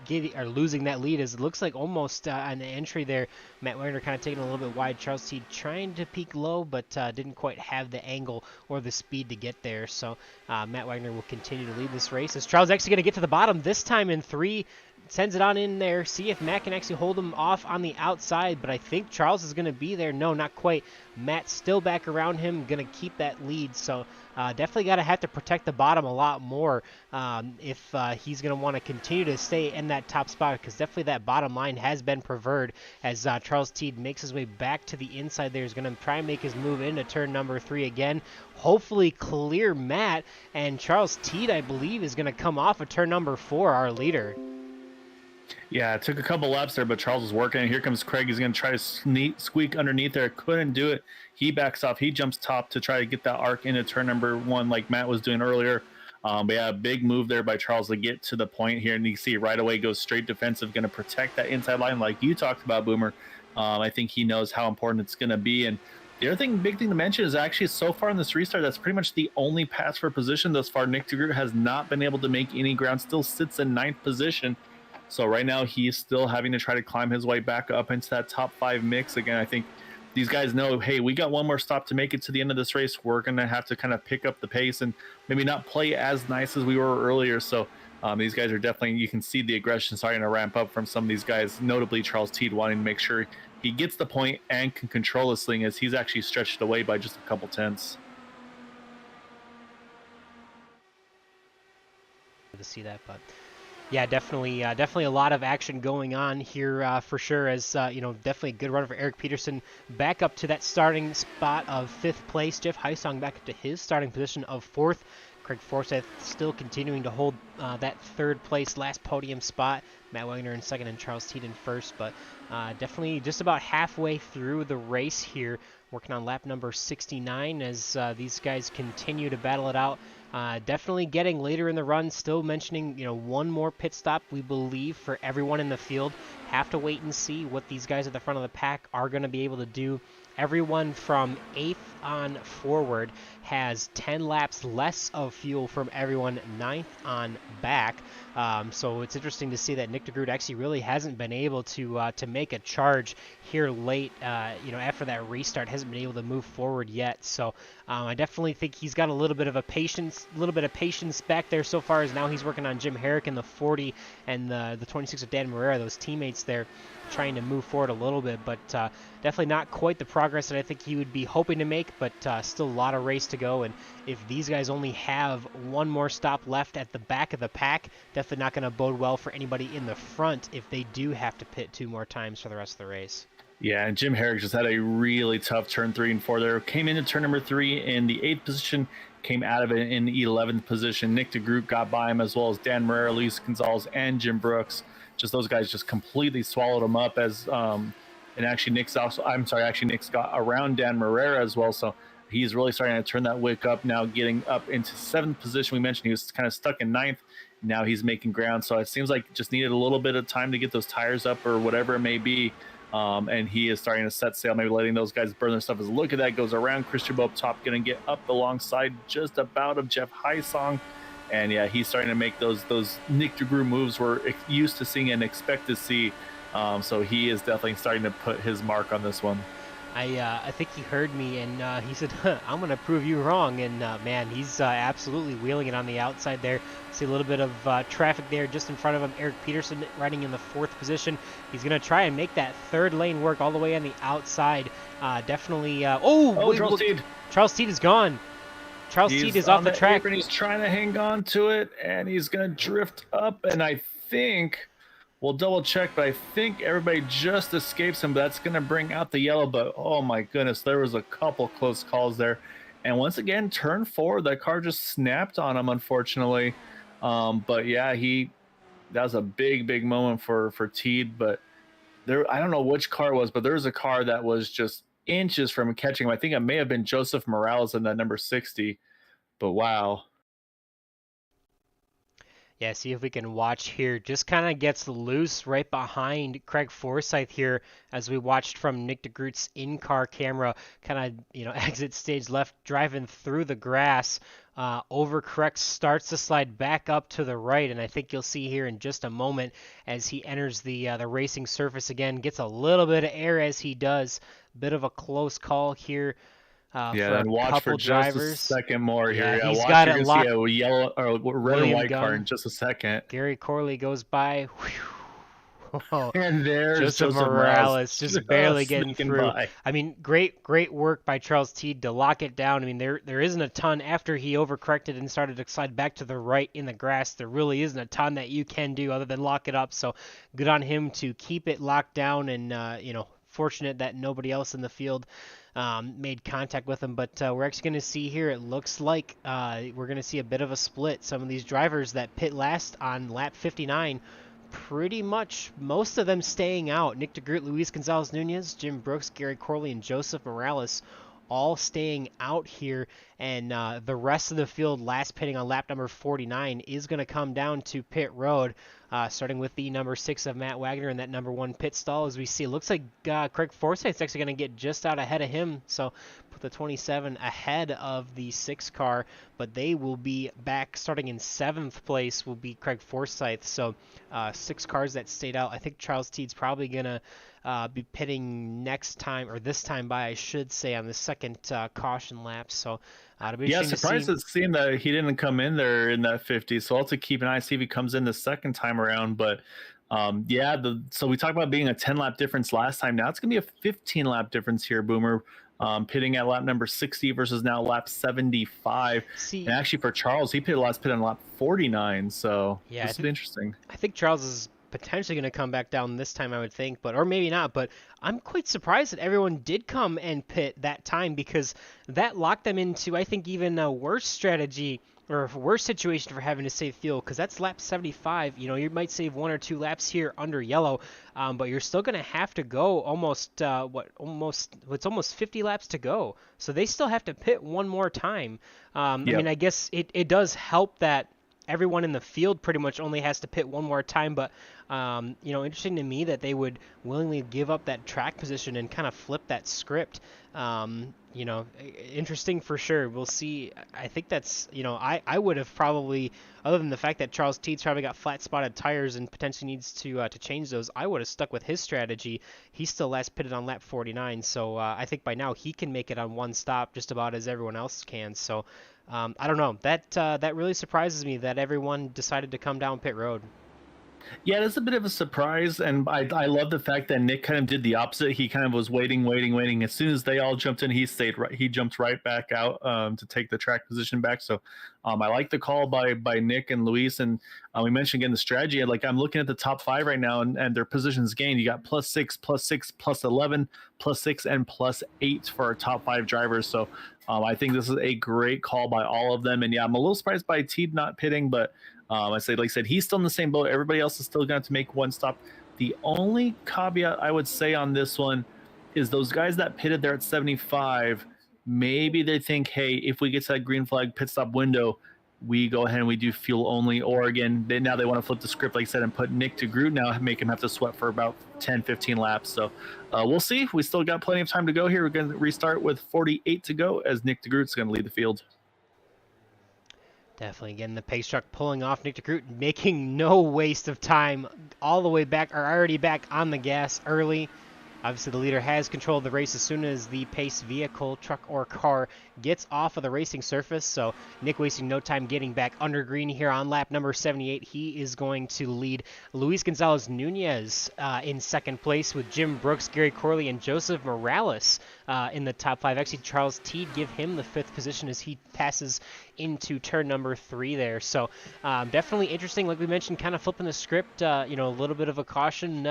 losing that lead, as it looks like almost on the entry there. Matt Wagner kind of taking a little bit wide. Charles Teed trying to peak low, but didn't quite have the angle or the speed to get there. So Matt Wagner will continue to lead this race, as Charles actually going to get to the bottom this time in 3. Sends it on in there. See if Matt can actually hold him off on the outside, but I think Charles is going to be there. No, not quite. Matt's still back around him, going to keep that lead. So definitely got to have to protect the bottom a lot more if he's going to want to continue to stay in that top spot, because definitely that bottom line has been preferred, as Charles Teed makes his way back to the inside there. He's going to try and make his move into turn number 3 again. Hopefully clear Matt, and Charles Teed, I believe, is going to come off of turn number 4, our leader. Yeah, it took a couple laps there, but Charles was working. And here comes Craig. He's going to try to squeak underneath there. Couldn't do it. He backs off. He jumps top to try to get that arc into turn number 1 like Matt was doing earlier. But yeah, big move there by Charles to get to the point here. And you see right away goes straight defensive, going to protect that inside line like you talked about, Boomer. I think he knows how important it's going to be. And the other big thing to mention is actually so far in this restart, that's pretty much the only pass for position thus far. Nick DeGroot has not been able to make any ground, still sits in 9th position. So right now he's still having to try to climb his way back up into that top 5 mix. Again, I think these guys know, hey, we got one more stop to make it to the end of this race. We're going to have to kind of pick up the pace and maybe not play as nice as we were earlier. So these guys are definitely, you can see the aggression starting to ramp up from some of these guys, notably Charles Teed wanting to make sure he gets the point and can control this thing, as he's actually stretched away by just a couple tenths. To see that, but yeah, definitely a lot of action going on here for sure, as definitely a good run for Eric Peterson back up to that starting spot of 5th place. Jeff Heisong back up to his starting position of 4th. Craig Forsyth still continuing to hold that 3rd place last podium spot. Matt Wagner in 2nd and Charles Teed in 1st, but definitely just about halfway through the race here, working on lap number 69 as these guys continue to battle it out. Definitely getting later in the run, still mentioning, one more pit stop, we believe, for everyone in the field. Have to wait and see what these guys at the front of the pack are going to be able to do. Everyone from 8th on forward has 10 laps less of fuel from everyone 9th on back. So it's interesting to see that Nick DeGroot actually really hasn't been able to make a charge here late. After that restart, hasn't been able to move forward yet. So I definitely think he's got a little bit of patience back there so far, as now he's working on Jim Herrick in the 40 and the 26 of Dan Morera, those teammates there, trying to move forward a little bit, but definitely not quite the progress that I think he would be hoping to make, but still a lot of race to go. And if these guys only have one more stop left at the back of the pack, definitely not going to bode well for anybody in the front if they do have to pit 2 more times for the rest of the race. Yeah, and Jim Herrick just had a really tough turn 3 and 4 there. Came into turn number 3 in the 8th position, came out of it in 11th position. Nick DeGroot got by him, as well as Dan Marrera, Luis Gonzalez, and Jim Brooks. Just those guys just completely swallowed him up as and actually Nick's got around Dan Marrera as well. So he's really starting to turn that wick up now, getting up into 7th position. We mentioned he was kind of stuck in 9th. Now he's making ground. So it seems like just needed a little bit of time to get those tires up or whatever it may be. And he is starting to set sail, maybe letting those guys burn their stuff. As look at that, goes around Christian Bope top, going to get up alongside just about of Jeff Heisong. And yeah, he's starting to make those Nick DeGroot moves we're used to seeing and expect to see. So he is definitely starting to put his mark on this one. I think he heard me, and he said, I'm going to prove you wrong. And, man, he's absolutely wheeling it on the outside there. See a little bit of traffic there just in front of him. Eric Peterson riding in the 4th position. He's going to try and make that 3rd lane work all the way on the outside. Definitely. Charles Teed. Charles Teed is gone. Charles Teed is off the track. Apron. He's trying to hang on to it, and he's going to drift up. And I think... we'll double check, but I think everybody just escapes him. But that's going to bring out the yellow. But oh my goodness, there was a couple close calls there. And once again, turn 4, that car just snapped on him, unfortunately. But yeah, that was a big moment for Teed. But there, I don't know which car it was, but there was a car that was just inches from catching him. I think it may have been Joseph Morales in that number 60. But wow. Yeah, see if we can watch here. Just kind of gets loose right behind Craig Forsyth here as we watched from Nick DeGroot's in-car camera. Kind of, exit stage left, driving through the grass. Overcorrects, starts to slide back up to the right, and I think you'll see here in just a moment as he enters the racing surface again. Gets a little bit of air as he does. Bit of a close call here. And watch for just a second more here. Yeah, he's got it locked. See a yellow or red and white car in just a second. Gary Corley goes by. And there's Joseph Morales just barely getting through. By. I mean, great work by Charles Teed to lock it down. I mean, there isn't a ton after he overcorrected and started to slide back to the right in the grass. There really isn't a ton that you can do other than lock it up. So good on him to keep it locked down, and fortunate that nobody else in the field made contact with him. But we're actually going to see here, it looks like we're going to see a bit of a split. Some of these drivers that pit last on lap 59, pretty much most of them staying out. Nick DeGroot, Luis Gonzalez Nunez, Jim Brooks, Gary Corley, and Joseph Morales all staying out here. And the rest of the field last pitting on lap number 49 is going to come down to pit road, starting with the number 6 of Matt Wagner in that number 1 pit stall. As we see, it looks like Craig Forsyth's actually going to get just out ahead of him, so put the 27 ahead of the 6 car, but they will be back starting in 7th place will be Craig Forsyth. So 6 cars that stayed out. I think Charles Teed's probably going to be pitting next time, or this time by, I should say, on the second caution lap. So it'll be interesting surprised to see that he didn't come in there in that 50. So I'll have to keep an eye, see if he comes in the second time around. But so we talked about being a 10-lap difference last time. Now it's going to be a 15-lap difference here, Boomer. Pitting at lap number 60 versus now lap 75. And actually for Charles, he last pit on lap 49. So yeah, this will be interesting. I think Charles is potentially going to come back down this time, I would think, or maybe not. But I'm quite surprised that everyone did come and pit that time, because that locked them into, I think, even a worse strategy or a worse situation for having to save fuel, because that's lap 75. You might save 1 or 2 laps here under yellow, but you're still going to have to go almost 50 laps to go. So they still have to pit one more time. I mean, I guess it does help that everyone in the field pretty much only has to pit one more time, but interesting to me that they would willingly give up that track position and kind of flip that script. Interesting for sure. We'll see. I think that's, I would have probably, other than the fact that Charles Teed's probably got flat spotted tires and potentially needs to change those, I would have stuck with his strategy. He's still last pitted on lap 49, so I think by now he can make it on one stop just about as everyone else can. So I don't know. That really surprises me that everyone decided to come down pit road. Yeah, it's a bit of a surprise, and I love the fact that Nick kind of did the opposite. He kind of was waiting. As soon as they all jumped in, he jumped right back out to take the track position back. So I like the call by Nick and Luis, and we mentioned again the strategy. Like I'm looking at the top 5 right now, and their positions gained. You got +6, +6, +11, +6, and +8 for our top 5 drivers. So I think this is a great call by all of them. And yeah, I'm a little surprised by Teed not pitting, but I say, like I said, he's still in the same boat. Everybody else is still going to have to make one stop. The only caveat I would say on this one is those guys that pitted there at 75, maybe they think, hey, if we get to that green flag pit stop window, we go ahead and we do fuel only. Or again, now they want to flip the script, like I said, and put Nick to Groot now, make him have to sweat for about 10, 15 laps. So we'll see. We still got plenty of time to go here. We're going to restart with 48 to go as Nick DeGroot's going to lead the field. Definitely, again, the pace truck pulling off Nick DeGroot, making no waste of time, all the way back, or already back on the gas early. Obviously, the leader has control of the race as soon as the pace vehicle, truck, or car gets off of the racing surface. So Nick wasting no time getting back under green here on lap number 78. He is going to lead Luis Gonzalez Nunez in second place, with Jim Brooks, Gary Corley, and Joseph Morales in the top 5. Actually, Charles Teed give him the 5th position as he passes into turn number 3 there. So definitely interesting. Like we mentioned, kind of flipping the script, a little bit of a caution,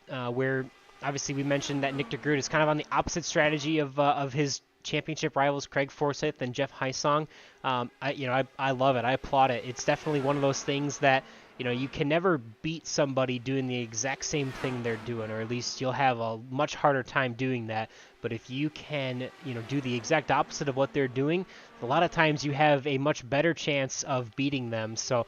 where obviously we mentioned that Nick DeGroot is kind of on the opposite strategy of his championship rivals Craig Forsyth and Jeff Heisong. I love it. I applaud it. It's definitely one of those things that you can never beat somebody doing the exact same thing they're doing, or at least you'll have a much harder time doing that. But if you can, do the exact opposite of what they're doing, a lot of times you have a much better chance of beating them. So,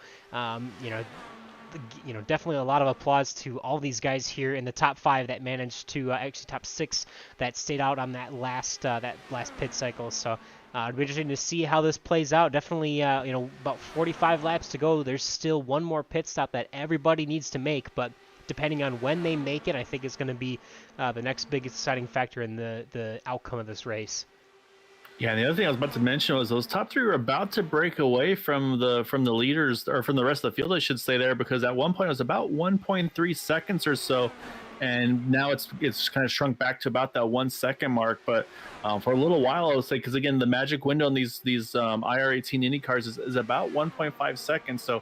definitely a lot of applause to all these guys here in the top 5 that managed to actually top 6 that stayed out on that last pit cycle. So it'll be interesting to see how this plays out. Definitely, about 45 laps to go. There's still one more pit stop that everybody needs to make, but depending on when they make it, I think it's going to be the next biggest deciding factor in the outcome of this race. Yeah, and the other thing I was about to mention was those top 3 were about to break away from the leaders, or from the rest of the field, I should say, there, because at one point it was about 1.3 seconds or so, and now it's kind of shrunk back to about that 1 second mark. But for a little while, I would say, because again, the magic window on these IR18 Indy cars is about 1.5 seconds. So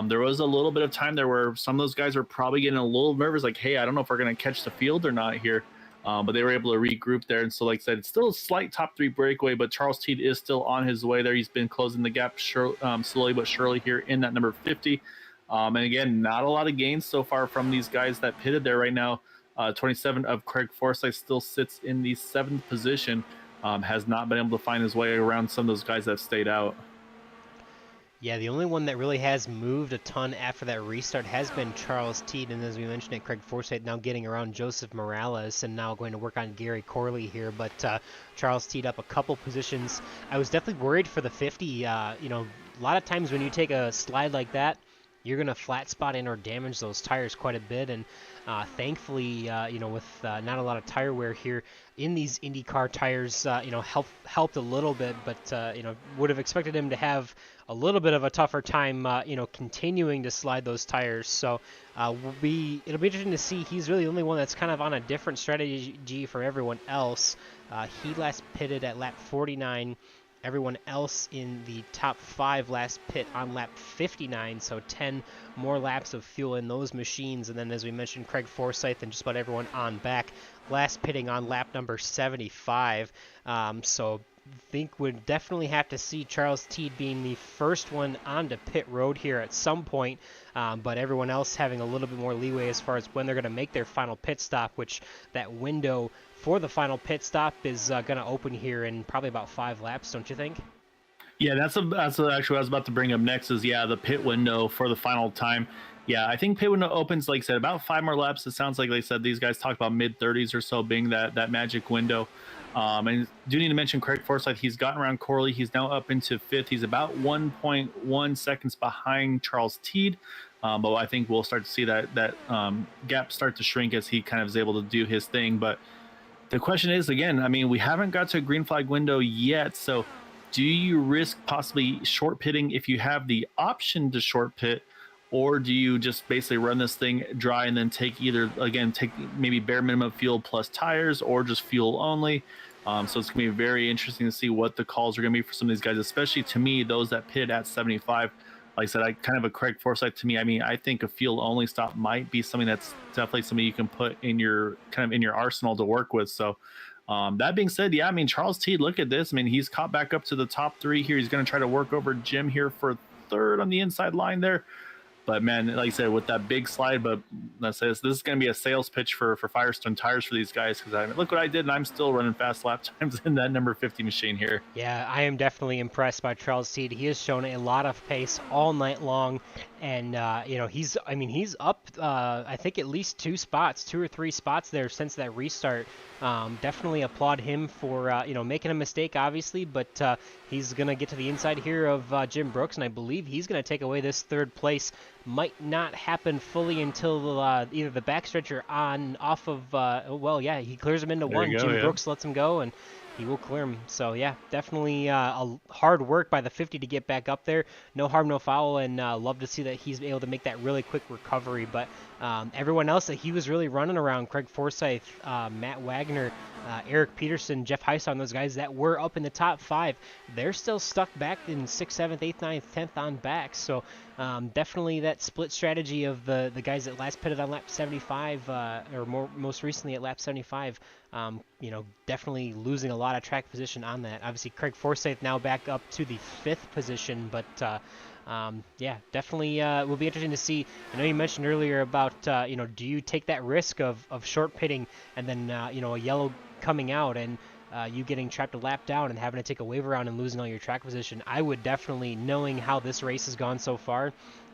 there was a little bit of time there where some of those guys were probably getting a little nervous, like, hey, I don't know if we're going to catch the field or not here. But they were able to regroup there. And so, like I said, it's still a slight top 3 breakaway, but Charles Teed is still on his way there. He's been closing the gap slowly but surely here in that number 50. And again, not a lot of gains so far from these guys that pitted there right now. 27 of Craig Forsyth still sits in the 7th position, has not been able to find his way around some of those guys that stayed out. Yeah, the only one that really has moved a ton after that restart has been Charles Teed, and as we mentioned it, Craig Forsyth now getting around Joseph Morales and now going to work on Gary Corley here, but Charles Teed up a couple positions. I was definitely worried for the 50. A lot of times when you take a slide like that, you're going to flat spot in or damage those tires quite a bit, and thankfully, with not a lot of tire wear here in these IndyCar tires, helped a little bit, but would have expected him to have a little bit of a tougher time, continuing to slide those tires. So it'll be interesting to see. He's really the only one that's kind of on a different strategy from everyone else. He last pitted at lap 49. Everyone else in the top 5 last pit on lap 59, so 10 more laps of fuel in those machines. And then, as we mentioned, Craig Forsyth and just about everyone on back last pitting on lap number 75. So I think we'd definitely have to see Charles Teed being the first one onto pit road here at some point, but everyone else having a little bit more leeway as far as when they're going to make their final pit stop, which that window for the final pit stop is going to open here in probably about 5 laps, don't you think? Yeah, that's actually what I was about to bring up next is, the pit window for the final time. Yeah, I think pit window opens, like I said, about 5 more laps. It sounds like they said these guys talked about mid-30s or so being that magic window. And do need to mention Craig Forsyth. He's gotten around Corley. He's now up into 5th. He's about 1.1 seconds behind Charles Teed. But I think we'll start to see that gap start to shrink as he kind of is able to do his thing. But the question is, again, I mean, we haven't got to a green flag window yet. So do you risk possibly short pitting if you have the option to short pit, or do you just basically run this thing dry and then take maybe bare minimum fuel plus tires, or just fuel only? So it's going to be very interesting to see what the calls are going to be for some of these guys, especially to me, those that pitted at 75. Like I said, I kind of a Craig Forsyth to me. I mean, I think a field only stop might be something that's definitely something you can put in your kind of in your arsenal to work with. So that being said, yeah, I mean, Charles Teed, look at this. I mean, he's caught back up to the top three here. He's going to try to work over Jim here for third on the inside line there. But man, like I said, with that big slide, but let's say this is going to be a sales pitch for Firestone Tires for these guys, because I mean, look what I did, and I'm still running fast lap times in that number 50 machine here. Yeah, I am definitely impressed by Charles Teed. He has shown a lot of pace all night long, and he's up I think at least 2 or 3 spots there since that restart. Definitely applaud him for making a mistake, obviously, but he's gonna get to the inside here of Jim Brooks, and I believe he's gonna take away this third place. Might not happen fully until either the backstretch or off of he clears him into There one. you go, Jim yeah. Brooks lets him go, and he will clear him. So yeah, definitely a hard work by the 50 to get back up there. No harm, no foul, and love to see that he's able to make that really quick recovery. But everyone else that he was really running around, Craig Forsyth, Matt Wagner, Eric Peterson, Jeff Heisson, those guys that were up in the top 5, they're still stuck back in 6th, 7th, 8th, 9th, 10th on back. So definitely that split strategy of the guys that last pitted on lap 75, most recently at lap 75, definitely losing a lot of track position on that. Obviously, Craig Forsyth now back up to the 5th position, but definitely will be interesting to see. I know you mentioned earlier about, do you take that risk of short pitting and then, a yellow coming out and you getting trapped a lap down and having to take a wave around and losing all your track position? I would definitely, knowing how this race has gone so far,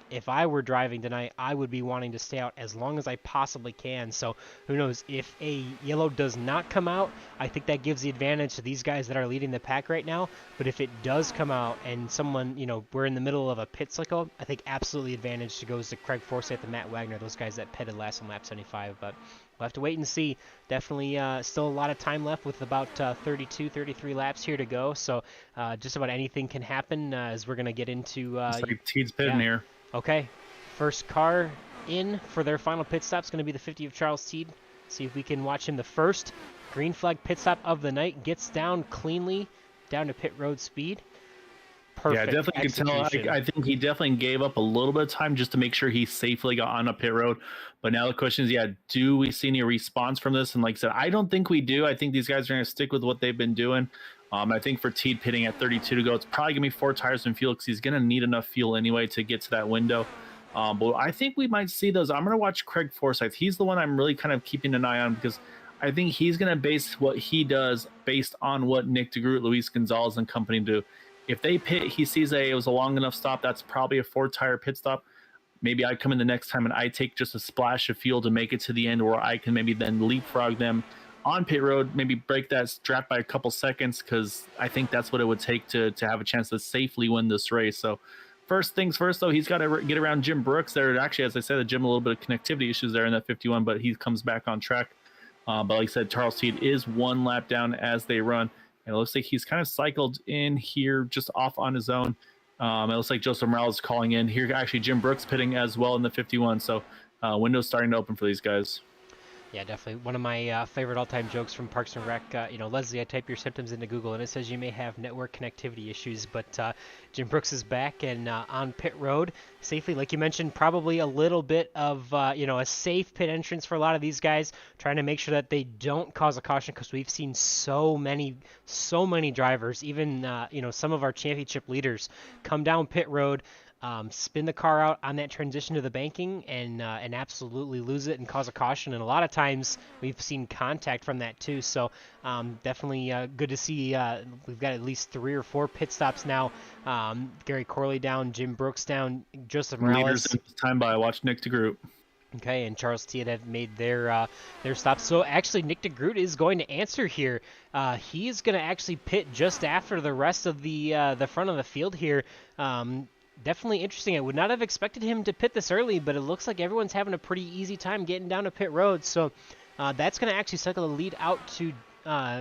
if I were driving tonight, I would be wanting to stay out as long as I possibly can. So who knows, if a yellow does not come out, I think that gives the advantage to these guys that are leading the pack right now. But if it does come out and someone, we're in the middle of a pit cycle, I think absolutely advantage goes to Craig Forsyth and Matt Wagner, those guys that pitted last on lap 75. But we'll have to wait and see. Definitely still a lot of time left with about 32, 33 laps here to go. So just about anything can happen as we're going to get into... It's like Teed's pitting here. Okay, first car in for their final pit stop is going to be the 50 of Charles Teed. See if we can watch him. The first green flag pit stop of the night, gets down cleanly, down to pit road speed. Perfect. Yeah, definitely can tell. I think he definitely gave up a little bit of time just to make sure he safely got on a pit road. But now the question is, do we see any response from this? And like I said, I don't think we do. I think these guys are going to stick with what they've been doing. I think for Teed pitting at 32 to go, it's probably going to be 4 tires and fuel because he's going to need enough fuel anyway to get to that window. But I think we might see those. I'm going to watch Craig Forsyth. He's the one I'm really kind of keeping an eye on because I think he's going to base what he does based on what Nick DeGroot, Luis Gonzalez, and company do. If they pit, he sees it was a long enough stop, that's probably a 4-tire pit stop. Maybe I come in the next time and I take just a splash of fuel to make it to the end, or I can maybe then leapfrog them on pit road, maybe break that draft by a couple seconds, because I think that's what it would take to have a chance to safely win this race. So first things first, though, he's got to get around Jim Brooks. There, actually, as I said, the Jim a little bit of connectivity issues there in that 51, but he comes back on track. But like I said, Charles Teed is 1 lap down as they run. And it looks like he's kind of cycled in here just off on his own. It looks like Joseph Morales is calling in here. Actually, Jim Brooks pitting as well in the 51. So windows starting to open for these guys. Yeah, definitely. One of my favorite all-time jokes from Parks and Rec, Leslie, I type your symptoms into Google, and it says you may have network connectivity issues, but Jim Brooks is back and on pit road safely. Like you mentioned, probably a little bit of, a safe pit entrance for a lot of these guys, trying to make sure that they don't cause a caution, because we've seen so many drivers, even, some of our championship leaders come down pit road, spin the car out on that transition to the banking and absolutely lose it and cause a caution. And a lot of times we've seen contact from that too. So definitely good to see. We've got at least 3 or 4 pit stops now. Gary Corley down, Jim Brooks down, Joseph Morales. Leaders in this time by watch Nick DeGroot. Okay, and Charles Teed have made their stops. So actually, Nick DeGroot is going to answer here. He is going to actually pit just after the rest of the front of the field here. Definitely interesting. I would not have expected him to pit this early, but it looks like everyone's having a pretty easy time getting down to pit road. So that's going to actually cycle the lead out to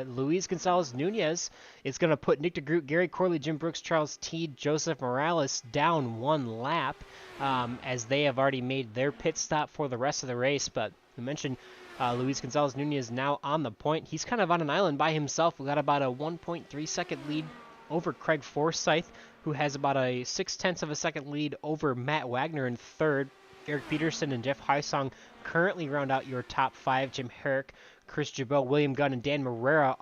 Luis Gonzalez Nunez. It's going to put Nick DeGroot, Gary Corley, Jim Brooks, Charles Teed, Joseph Morales down 1 lap as they have already made their pit stop for the rest of the race. But we mentioned Luis Gonzalez Nunez now on the point. He's kind of on an island by himself. We got about a 1.3 second lead over Craig Forsyth, who has about a 0.6 of a second lead over Matt Wagner in third. Eric Peterson and Jeff Heisong currently round out your top 5. Jim Herrick, Chris Jabot, William Gunn, and Dan Morera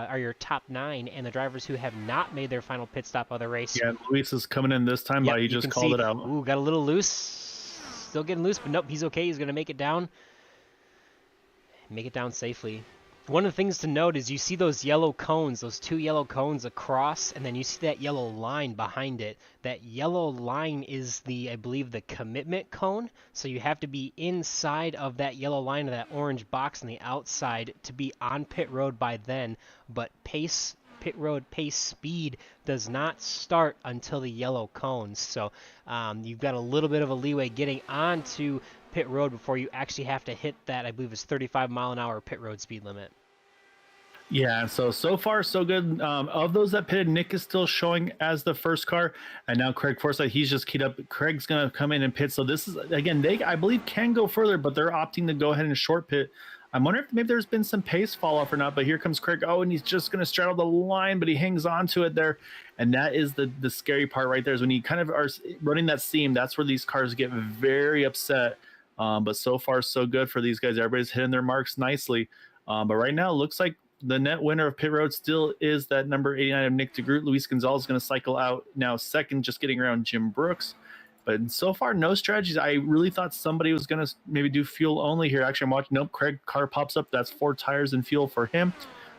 are your top 9, and the drivers who have not made their final pit stop of the race. Yeah, Luis is coming in this time, Yep, but he you just can called see, it out. ooh, got a little loose. Still getting loose, but nope, he's okay. He's going to make it down. Make it down safely. One of the things to note is you see those yellow cones, those 2 yellow cones across, and then you see that yellow line behind it. That yellow line is I believe, the commitment cone. So you have to be inside of that yellow line of that orange box on the outside to be on pit road by then. But pit road pace speed does not start until the yellow cones. So you've got a little bit of a leeway getting onto pit road before you actually have to hit that, I believe it's 35 mile an hour pit road speed limit. Yeah, so far so good. Of those that pitted, Nick is still showing as the first car, and now Craig Forsyth, he's just keyed up. Craig's gonna come in and pit. So this is again, they I believe can go further, but they're opting to go ahead and short pit. I'm wondering if maybe there's been some pace fall off or not. But here comes Craig. Oh, and he's just gonna straddle the line, but he hangs on to it there, and that is the scary part right there. Is when you kind of are running that seam. That's where these cars get very upset. But so far so good for these guys. Everybody's hitting their marks nicely. But right now, it looks like the net winner of pit road still is that number 89 of Nick DeGroot. Luis Gonzalez is going to cycle out now second, just getting around Jim Brooks. But so far, no strategies. I really thought somebody was going to maybe do fuel only here. Actually, I'm watching. Nope, Craig car pops up. That's 4 tires and fuel for him.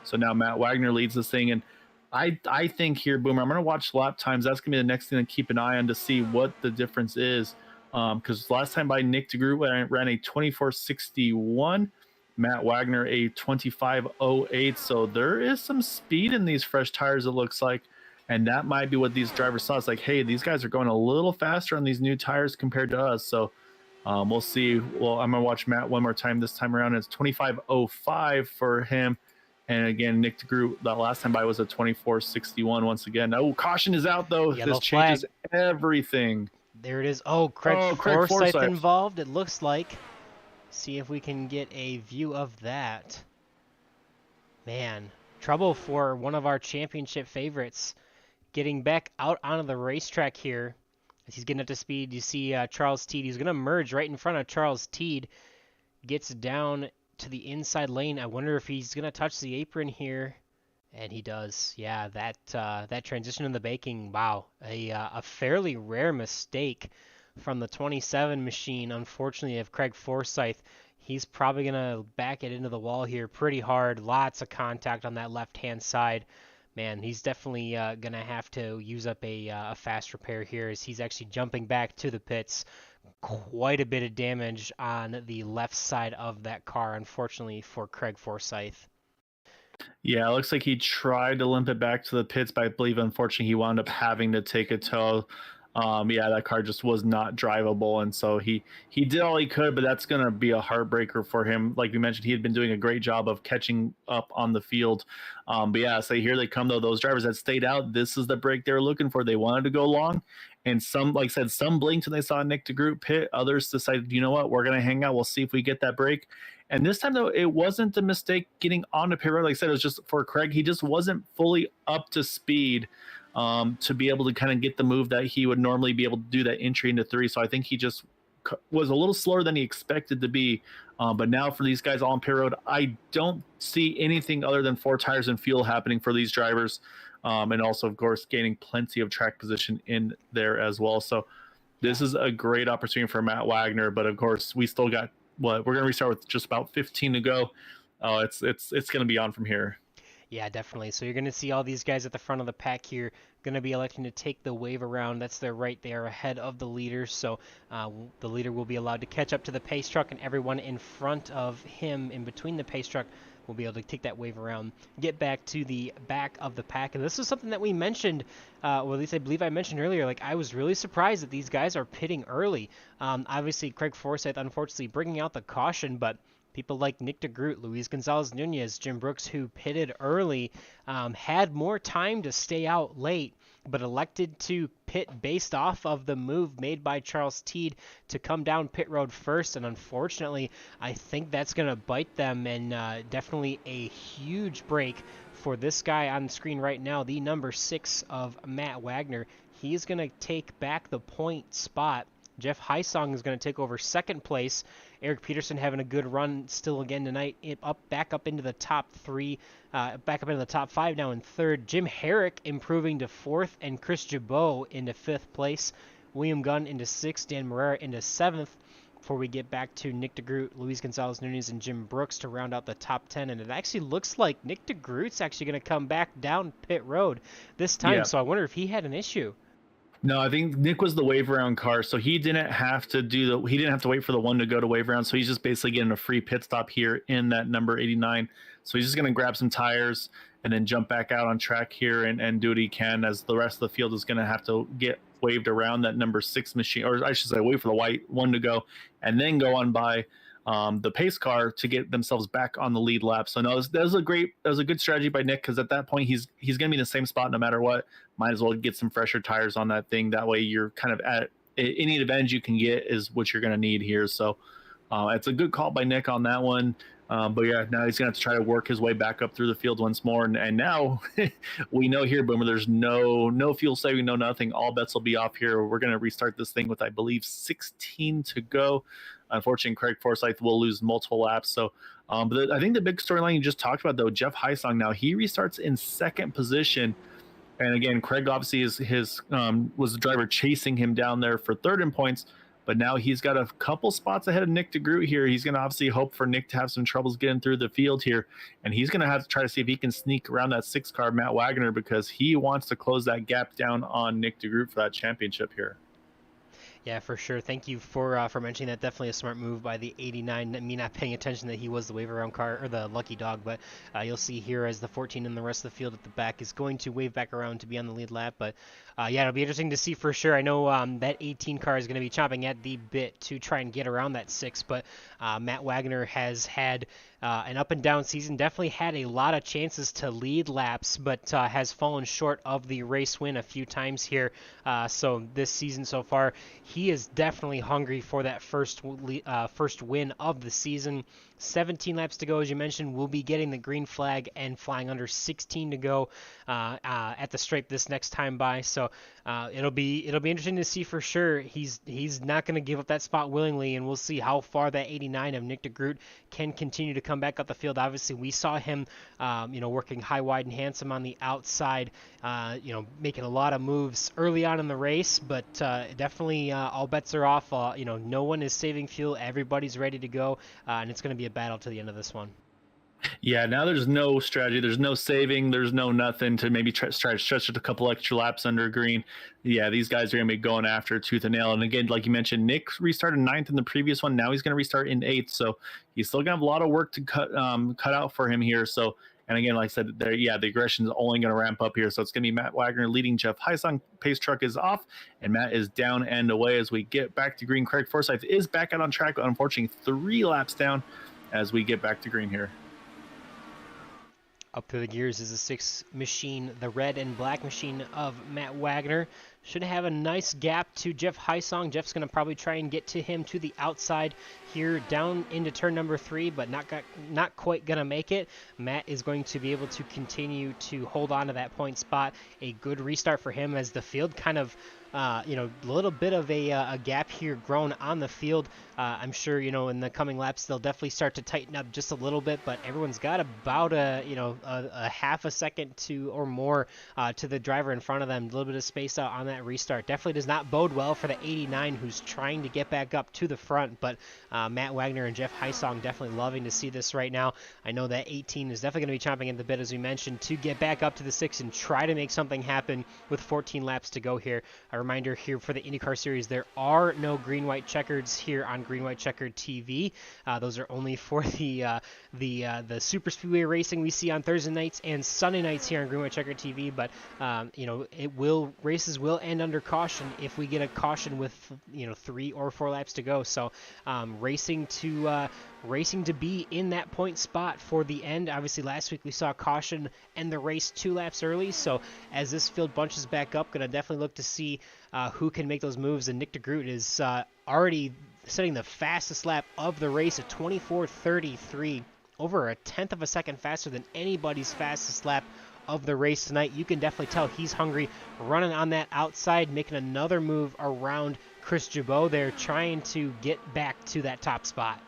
So now Matt Wagner leads this thing. And I think here, Boomer, I'm going to watch lap times. That's going to be the next thing to keep an eye on to see what the difference is. Because last time by Nick DeGroot ran a 24.61. Matt Wagner a 25.08. So there is some speed in these fresh tires, it looks like. And that might be what these drivers saw. It's like, hey, these guys are going a little faster on these new tires compared to us. So we'll see. Well, I'm going to watch Matt one more time this time around. It's 25.05 for him. And again, Nick DeGroot, that last time by was a 24.61 once again. Oh, caution is out, though. Yellow this changes flag. everything. There it is. Oh, Craig Forsyth involved, it looks like. See if we can get a view of that. Man, trouble for one of our championship favorites. Getting back out onto the racetrack here. As he's getting up to speed, you see Charles Teed. He's going to merge right in front of Charles Teed. Gets down to the inside lane. I wonder if he's going to touch the apron here. And he does. Yeah, that transition in the baking, wow. A fairly rare mistake from the 27 machine, unfortunately, of Craig Forsyth. He's probably going to back it into the wall here pretty hard. Lots of contact on that left-hand side. Man, he's definitely going to have to use up a fast repair here as he's actually jumping back to the pits. Quite a bit of damage on the left side of that car, unfortunately, for Craig Forsyth. Yeah, it looks like he tried to limp it back to the pits, but I believe, unfortunately, he wound up having to take a tow. Yeah, that car just was not drivable, and so he did all he could, but that's going to be a heartbreaker for him. Like we mentioned, he had been doing a great job of catching up on the field. But yeah, so here they come, though. Those drivers that stayed out, this is the break they were looking for. They wanted to go long, and some, like I said, some blinked when they saw Nick DeGroot pit. Others decided, you know what, we're going to hang out. We'll see if we get that break. And this time, though, it wasn't a mistake getting onto pit road. Like I said, it was just for Craig. He just wasn't fully up to speed to be able to kind of get the move that he would normally be able to do that entry into 3. So I think he just was a little slower than he expected to be. But now for these guys all on pit road, I don't see anything other than 4 tires and fuel happening for these drivers. And also, of course, gaining plenty of track position in there as well. So this is a great opportunity for Matt Wagner. But of course, we still got we're going to restart with just about 15 to go. It's going to be on from here. Yeah, definitely. So you're going to see all these guys at the front of the pack here going to be electing to take the wave around. That's their right. They are ahead of the leader. So the leader will be allowed to catch up to the pace truck, and everyone in front of him in between the pace truck will be able to take that wave around, get back to the back of the pack. And this is something that we mentioned, or at least I believe I mentioned earlier. Like, I was really surprised that these guys are pitting early. Obviously, Craig Forsyth, unfortunately, bringing out the caution, but people like Nick DeGroot, Luis Gonzalez Nunez, Jim Brooks, who pitted early, had more time to stay out late, but elected to pit based off of the move made by Charles Teed to come down pit road first. And unfortunately, I think that's going to bite them, and definitely a huge break for this guy on the screen right now, the number 6 of Matt Wagner. He's going to take back the point spot. Jeff Hysong is going to take over second place. Eric Peterson having a good run still again tonight, back up into the top 3, back up into the top 5 now in third. Jim Herrick improving to fourth, and Chris Jabot into fifth place. William Gunn into sixth, Dan Morera into seventh. Before we get back to Nick DeGroot, Luis Gonzalez Nunez, and Jim Brooks to round out the top 10. And it actually looks like Nick DeGroot's actually going to come back down pit road this time. Yeah. So I wonder if he had an issue. No, I think Nick was the wave around car, so he didn't have to wait for the one to go to wave around. So he's just basically getting a free pit stop here in that number 89. So he's just going to grab some tires and then jump back out on track here and do what he can, as the rest of the field is going to have to get waved around that number 6 machine, or I should say wait for the white one to go and then go on by the pace car to get themselves back on the lead lap. So no, that was a good strategy by Nick, because at that point he's going to be in the same spot no matter what. Might as well get some fresher tires on that thing. That way you're kind of at any advantage you can get is what you're going to need here. So it's a good call by Nick on that one. But yeah, now he's going to have to try to work his way back up through the field once more. And now we know here, Boomer, there's no fuel saving, no nothing. All bets will be off here. We're going to restart this thing with, I believe, 16 to go. Unfortunately, Craig Forsyth will lose multiple laps. So, but I think the big storyline you just talked about, though, Jeff Hysong now, he restarts in second position. And again, Craig obviously was the driver chasing him down there for third in points. But now he's got a couple spots ahead of Nick DeGroot here. He's going to obviously hope for Nick to have some troubles getting through the field here. And he's going to have to try to see if he can sneak around that 6 car, Matt Wagner, because he wants to close that gap down on Nick DeGroot for that championship here. Yeah, for sure. Thank you for mentioning that. Definitely a smart move by the 89. Me not paying attention that he was the wave around car, or the lucky dog, but you'll see here as the 14 and the rest of the field at the back is going to wave back around to be on the lead lap. But yeah, it'll be interesting to see for sure. I know that 18 car is going to be chomping at the bit to try and get around that 6, but Matt Wagner has had an up and down season, definitely had a lot of chances to lead laps, but has fallen short of the race win a few times here. So this season so far, he is definitely hungry for that first win of the season. 17 laps to go, as you mentioned. We'll be getting the green flag and flying under 16 to go at the stripe this next time by. So it'll be interesting to see for sure. He's not going to give up that spot willingly, and we'll see how far that 89 of Nick DeGroot can continue to come back up the field. Obviously, we saw him, working high, wide, and handsome on the outside, making a lot of moves early on in the race, but definitely all bets are off. No one is saving fuel. Everybody's ready to go, and it's going to be a battle to the end of this one. Yeah, now there's no strategy, there's no saving, there's no nothing to maybe try to stretch it a couple extra laps under green. Yeah, these guys are going to be going after tooth and nail. And again, like you mentioned, Nick restarted 9th in the previous one. Now he's going to restart in 8th. So he's still going to have a lot of work to cut out for him here. So, and again, like I said, the aggression is only going to ramp up here. So it's going to be Matt Wagner leading Jeff Hysong. Pace truck is off, and Matt is down and away as we get back to green. Craig Forsyth is back out on track, but unfortunately 3 laps down as we get back to green here. Up through the gears is the 6 machine, the red and black machine of Matt Wagner. Should have a nice gap to Jeff Hysong. Jeff's going to probably try and get to him to the outside here down into turn number 3, but not quite going to make it. Matt is going to be able to continue to hold on to that point spot. A good restart for him as the field kind of a little bit of a gap here grown on the field. I'm sure, in the coming laps, they'll definitely start to tighten up just a little bit, but everyone's got about a half a second or more to the driver in front of them. A little bit of space out on that restart. Definitely does not bode well for the 89 who's trying to get back up to the front, but Matt Wagner and Jeff Hysong definitely loving to see this right now. I know that 18 is definitely going to be chomping at the bit, as we mentioned, to get back up to the 6 and try to make something happen with 14 laps to go here. A reminder here for the IndyCar Series, there are no green-white checkers here on green-white checkered TV. Those are only for the Super Speedway racing we see on Thursday nights and Sunday nights here on green-white checkered TV. But races will end under caution if we get a caution with 3 or 4 laps to go. So racing to be in that point spot for the end. Obviously, last week we saw caution end the race 2 laps early. So as this field bunches back up, gonna definitely look to see who can make those moves. And Nick DeGroot is already setting the fastest lap of the race at 24:33, over a tenth of a second faster than anybody's fastest lap of the race tonight. You can definitely tell he's hungry, running on that outside, making another move around Chris Jabot there, trying to get back to that top spot.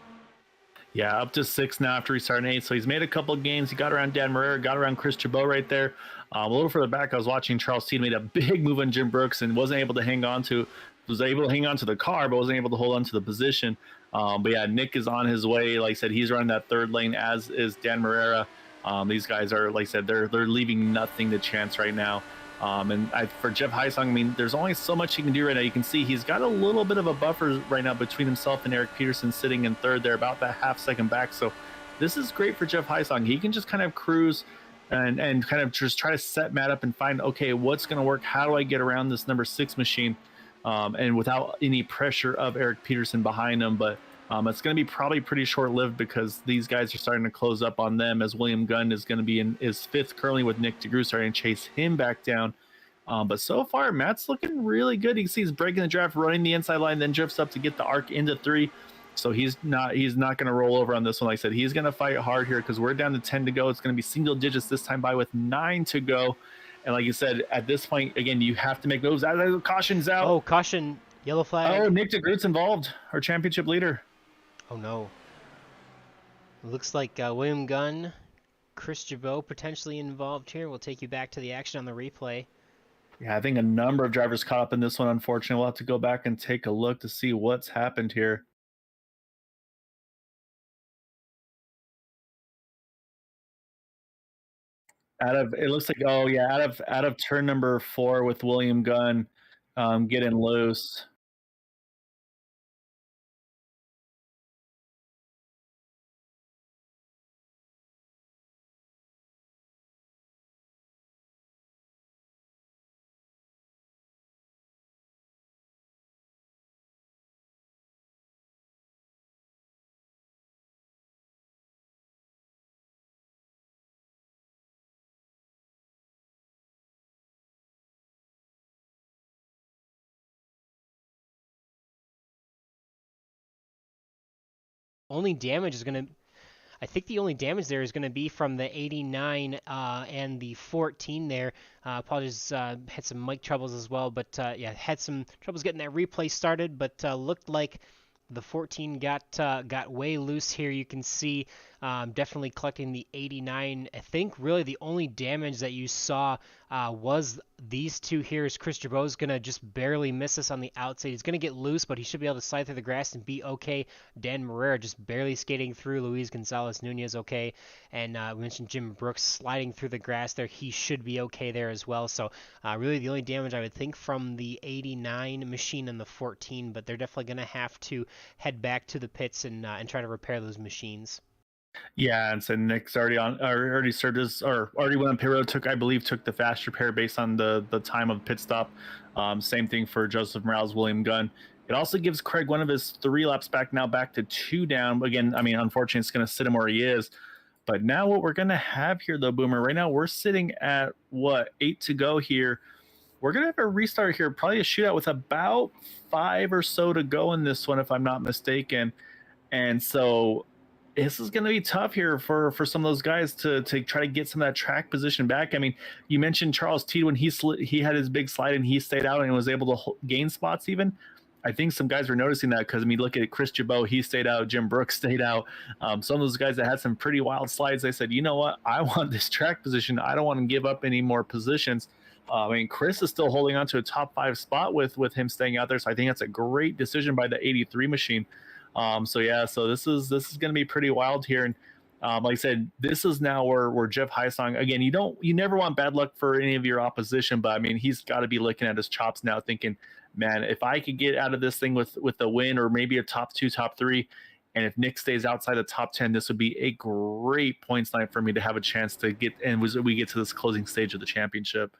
Yeah, up to 6 now after restarting 8. So he's made a couple of gains. He got around Dan Marrera, got around Chris Jabot right there. A little further back, I was watching Charles Teed made a big move on Jim Brooks and was able to hang on to the car, but wasn't able to hold on to the position. But yeah, Nick is on his way. Like I said, he's running that 3rd lane, as is Dan Marrera. These guys are, like I said, they're leaving nothing to chance right now. For Jeff Heisong, I mean, there's only so much he can do right now. You can see he's got a little bit of a buffer right now between himself and Eric Peterson sitting in 3rd there, about that half second back. So this is great for Jeff Heisong. He can just kind of cruise and kind of just try to set Matt up and find, okay, what's going to work? How do I get around this number 6 machine? And without any pressure of Eric Peterson behind him. But it's going to be probably pretty short-lived because these guys are starting to close up on them, as William Gunn is going to be in his 5th currently with Nick DeGroot starting to chase him back down. But so far, Matt's looking really good. You can see he's breaking the draft, running the inside line, then drifts up to get the arc into 3. So he's not going to roll over on this one. Like I said, he's going to fight hard here because we're down to 10 to go. It's going to be single digits this time by with 9 to go. And like you said, at this point, again, you have to make moves. Caution's out. Oh, caution. Yellow flag. Oh, Nick DeGroot's involved, our championship leader. Oh, no. Looks like William Gunn, Chris Jabot potentially involved here. We'll take you back to the action on the replay. Yeah, I think a number of drivers caught up in this one, unfortunately. We'll have to go back and take a look to see what's happened here. It looks like, oh yeah, out of turn number 4 with William Gunn getting loose. Only damage is going to... I think the only damage there is going to be from the 89 and the 14 there. Apologies, had some mic troubles as well, but yeah, had some troubles getting that replay started, but looked like the 14 got way loose here. You can see definitely collecting the 89. I think really the only damage that you saw was these two here. Is Chris Jabot's going to just barely miss us on the outside. He's going to get loose, but he should be able to slide through the grass and be okay. Dan Marrera just barely skating through. Luis Gonzalez Nunez okay. And we mentioned Jim Brooks sliding through the grass there. He should be okay there as well. So really the only damage I would think from the 89 machine and the 14, but they're definitely going to have to head back to the pits and try to repair those machines. Yeah, and so Nick's already served his, or already went on pit road. Took the fast repair based on the time of pit stop. Same thing for Joseph Morales, William Gunn. It also gives Craig one of his 3 laps back, now back to 2 down. Again, I mean, unfortunately, it's going to sit him where he is. But now what we're going to have here, though, Boomer, right now we're sitting at, 8 to go here. We're going to have a restart here, probably a shootout with about 5 or so to go in this one, if I'm not mistaken. And so this is going to be tough here for some of those guys to try to get some of that track position back. I mean, you mentioned Charles Teed when he had his big slide and he stayed out and was able to gain spots even. I think some guys were noticing that because, I mean, look at Chris Jabot. He stayed out. Jim Brooks stayed out. Some of those guys that had some pretty wild slides, they said, you know what? I want this track position. I don't want to give up any more positions. I mean, Chris is still holding on to a top 5 spot with him staying out there. So I think that's a great decision by the 83 machine. So this is going to be pretty wild here. And Like I said, this is now where Jeff Heisong, again, you never want bad luck for any of your opposition, but I mean, he's got to be looking at his chops now, thinking, man, if I could get out of this thing with a win or maybe a top 2, top 3, and if Nick stays outside the top 10, this would be a great points line for me to have a chance to get, and we get to this closing stage of the championship.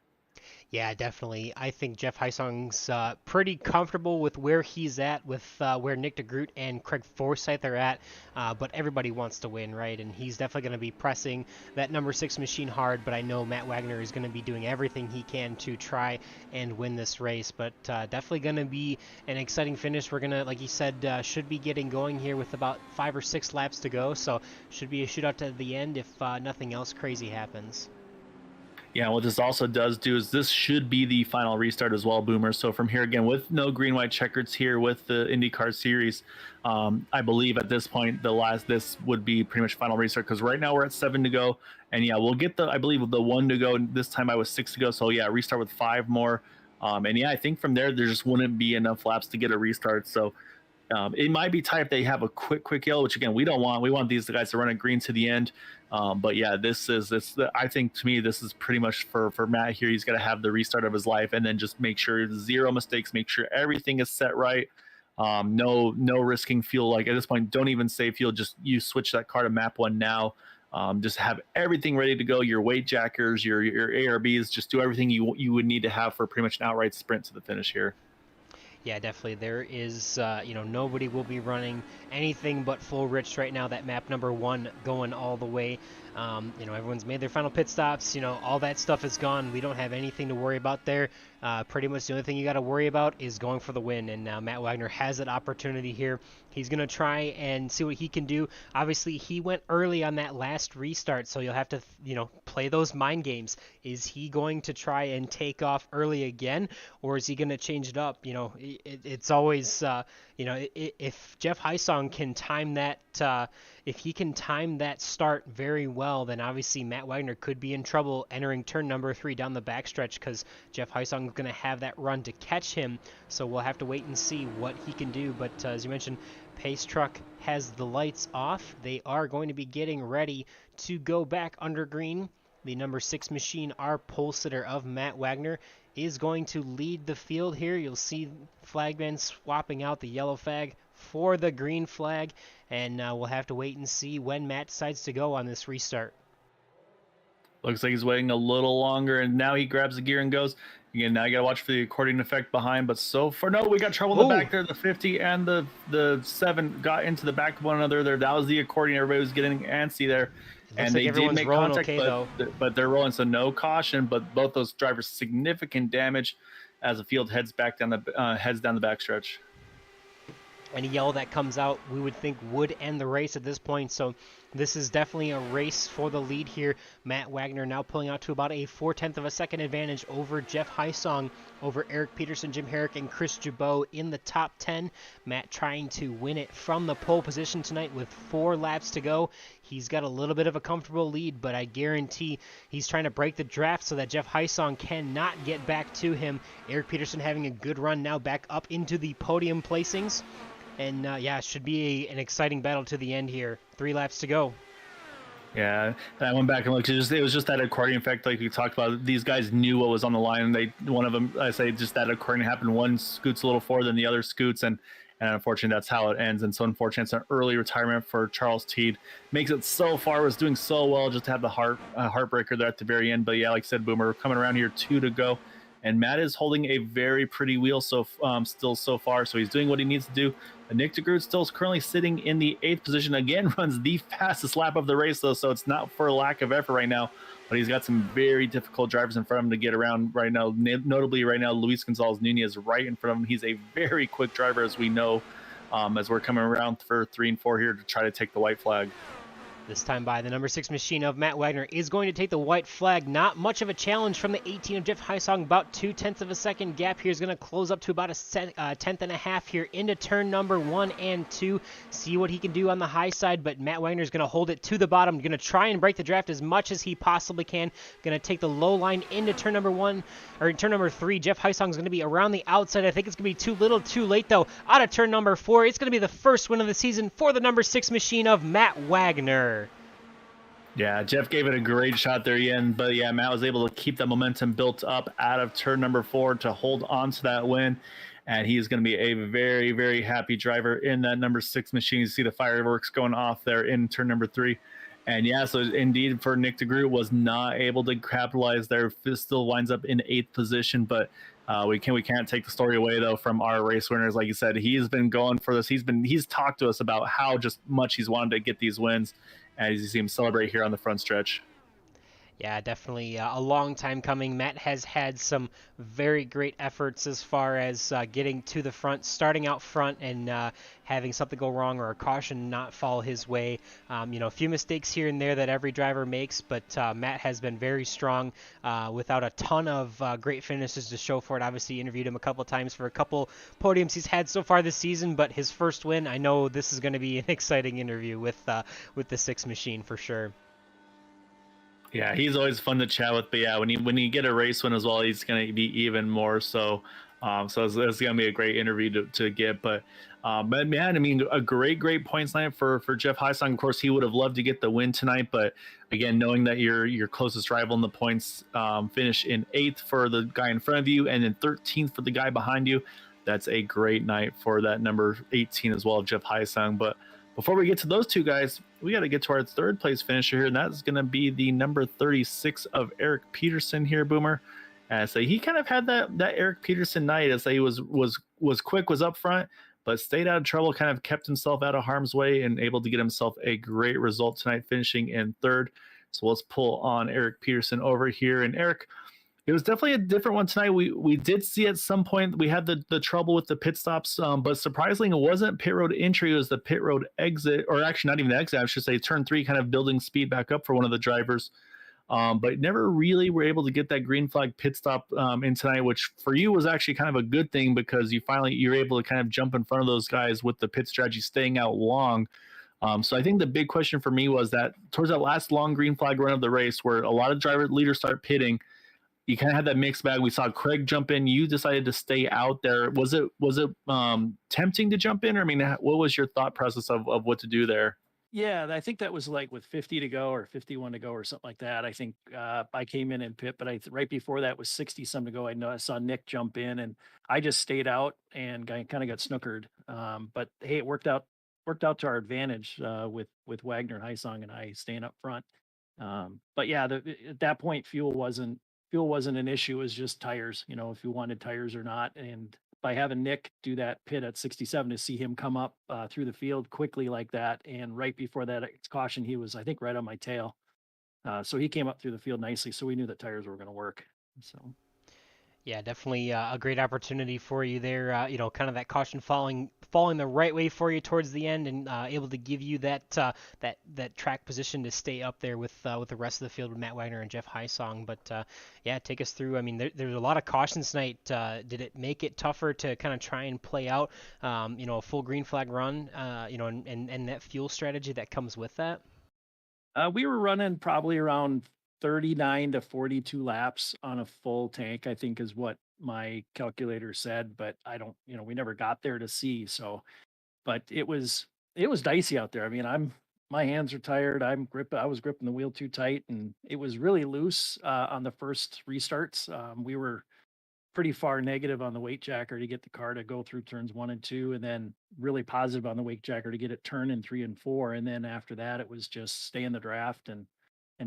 Yeah, definitely. I think Jeff Heisong's pretty comfortable with where he's at, with where Nick DeGroot and Craig Forsyth are at. But everybody wants to win, right? And he's definitely going to be pressing that number 6 machine hard. But I know Matt Wagner is going to be doing everything he can to try and win this race. But definitely going to be an exciting finish. We're going to, like you said, should be getting going here with about 5 or 6 laps to go. So should be a shootout to the end if nothing else crazy happens. Yeah, what this also does do is this should be the final restart as well, Boomer. So from here again, with no green white checkers here with the IndyCar series, I believe at this point this would be pretty much final restart, because right now we're at 7 to go, and yeah, we'll get I believe the 1 to go. This time I was 6 to go, so yeah, restart with 5 more, and yeah, I think from there just wouldn't be enough laps to get a restart. So it might be tight if they have a quick yellow, which again we don't want. We want these guys to run it green to the end. But yeah, I think to me this is pretty much for Matt here. He's got to have the restart of his life, and then just make sure 0 mistakes, make sure everything is set right. No risking fuel. Like at this point, don't even save fuel. Just you switch that car to map 1 now. Just have everything ready to go. Your weight jackers, your ARBs. Just do everything you would need to have for pretty much an outright sprint to the finish here. Yeah, definitely. There is, nobody will be running anything but full rich right now. That map number 1 going all the way. Everyone's made their final pit stops. All that stuff is gone. We don't have anything to worry about there. Pretty much the only thing you got to worry about is going for the win. And now Matt Wagner has that opportunity here. He's going to try and see what he can do. Obviously, he went early on that last restart, so you'll have to, play those mind games. Is he going to try and take off early again, or is he going to change it up? It's always, if Jeff Heisong can time that, if he can time that start very well, then obviously Matt Wagner could be in trouble entering turn number 3 down the backstretch, because Jeff Heisong is going to have that run to catch him. So we'll have to wait and see what he can do. But as you mentioned, Pace Truck has the lights off. They are going to be getting ready to go back under green. The number 6 machine, our pole sitter of Matt Wagner, is going to lead the field here. You'll see flagmen swapping out the yellow flag for the green flag, and we'll have to wait and see when Matt decides to go on this restart. Looks like he's waiting a little longer, and now he grabs the gear and goes. Again, now you gotta watch for the accordion effect behind, but so far, no, we got trouble in the back there. The 50 and the 7 got into the back of one another there. That was the accordion. Everybody was getting antsy there. And like they did make contact, okay, but they're rolling, so no caution. But both those drivers significant damage as the field heads down the backstretch. Any yellow that comes out, we would think would end the race at this point. So this is definitely a race for the lead here. Matt Wagner now pulling out to about a 0.4 of a second advantage over Jeff Heisong, over Eric Peterson, Jim Herrick, and Chris Jabot in the top 10. Matt trying to win it from the pole position tonight with 4 laps to go. He's got a little bit of a comfortable lead, but I guarantee he's trying to break the draft so that Jeff Heisong cannot get back to him. Eric Peterson having a good run now back up into the podium placings. And it should be an exciting battle to the end here. 3 laps to go. Yeah, and I went back and looked. It was just that accordion effect, like we talked about. These guys knew what was on the line, and one of them, I say, just that accordion happened. One scoots a little forward than the other scoots, and unfortunately, that's how it ends. And so, unfortunately, it's an early retirement for Charles Teed. Makes it so far. Was doing so well, just to have the heartbreaker there at the very end. But yeah, like I said, Boomer, coming around here, 2 to go. And Matt is holding a very pretty wheel still so far, so he's doing what he needs to do. Nick DeGroot still is currently sitting in the 8th position. Again, runs the fastest lap of the race, though, so it's not for lack of effort right now. But he's got some very difficult drivers in front of him to get around right now. Notably, right now, Luis Gonzalez Nunez right in front of him. He's a very quick driver, as we know, as we're coming around for 3 and 4 here to try to take the white flag. This time by the number 6 machine of Matt Wagner is going to take the white flag. Not much of a challenge from the 18 of Jeff Heisong. About 0.2 of a second gap here is going to close up to about a tenth and a half here into turn number 1 and 2. See what he can do on the high side, but Matt Wagner is going to hold it to the bottom. Going to try and break the draft as much as he possibly can. Going to take the low line into turn number 1 or turn number 3. Jeff Heisong is going to be around the outside. I think it's going to be too little, too late though. Out of turn number 4, it's going to be the first win of the season for the number 6 machine of Matt Wagner. Yeah, Jeff gave it a great shot there again, but yeah, Matt was able to keep that momentum built up out of turn number 4 to hold on to that win. And he's going to be a very, very happy driver in that number 6 machine. You see the fireworks going off there in turn number 3. And yeah, so indeed for Nick DeGroot was not able to capitalize there. Still winds up in 8th position, but we can't take the story away though from our race winners. Like you said, he's been going for this. He's talked to us about how just much he's wanted to get these wins, as you see him celebrate here on the front stretch. Yeah, definitely a long time coming. Matt has had some very great efforts as far as getting to the front, starting out front, and having something go wrong or a caution not fall his way. A few mistakes here and there that every driver makes, but Matt has been very strong without a ton of great finishes to show for it. Obviously, interviewed him a couple times for a couple podiums he's had so far this season, but his first win, I know this is going to be an exciting interview with the 6 machine for sure. Yeah, he's always fun to chat with. But yeah, when you get a race win as well, he's going to be even more so. So it's going to be a great interview to get. But man, I mean, a great points night for Jeff Heisong. Of course, he would have loved to get the win tonight, but again, knowing that your closest rival in the points finish in 8th for the guy in front of you, and then 13th for the guy behind you, that's a great night for that number 18 as well of Jeff Heisong. But before we get to those two guys, we got to get to our 3rd place finisher here, and that's going to be the number 36 of Eric Peterson here, Boomer. And so he kind of had that Eric Peterson night, as he was quick, was up front, but stayed out of trouble, kind of kept himself out of harm's way, and able to get himself a great result tonight, finishing in 3rd. So let's pull on Eric Peterson over here. And Eric, it was definitely a different one tonight. We did see at some point we had the trouble with the pit stops, but surprisingly, it wasn't pit road entry. It was the pit road exit, or actually not even the exit. I should say turn 3, kind of building speed back up for one of the drivers. But never really were able to get that green flag pit stop in tonight, which for you was actually kind of a good thing, because you're able to kind of jump in front of those guys with the pit strategy, staying out long. So I think the big question for me was that towards that last long green flag run of the race, where a lot of driver leaders start pitting, you kind of had that mixed bag. We saw Craig jump in. You decided to stay out there. Was it tempting to jump in, or I mean, what was your thought process of what to do there? Yeah, I think that was like with 50 to go or 51 to go or something like that. I think I came in and pit, but right before that was 60 some to go. I know I saw Nick jump in, and I just stayed out and kind of got snookered. But hey, it worked out to our advantage with Wagner and Heisong and I staying up front. But yeah, at that point, fuel wasn't an issue. It was just tires. If you wanted tires or not. And by having Nick do that pit at 67, to see him come up through the field quickly like that, and right before that caution, he was, I think, right on my tail. So he came up through the field nicely. So we knew that tires were going to work. So. Yeah, definitely a great opportunity for you there. Kind of that caution falling the right way for you towards the end, and able to give you that track position to stay up there with the rest of the field with Matt Wagner and Jeff Heisong. But yeah, take us through. I mean, there's a lot of cautions tonight. Did it make it tougher to kind of try and play out, a full green flag run, and that fuel strategy that comes with that? We were running probably around 39 to 42 laps on a full tank, I think is what my calculator said, but I don't, we never got there to see. So, but it was dicey out there. I mean, my hands are tired. I was gripping the wheel too tight, and it was really loose on the first restarts. We were pretty far negative on the weight jacker to get the car to go through turns 1 and 2, and then really positive on the weight jacker to get it turned in 3 and 4. And then after that, it was just stay in the draft and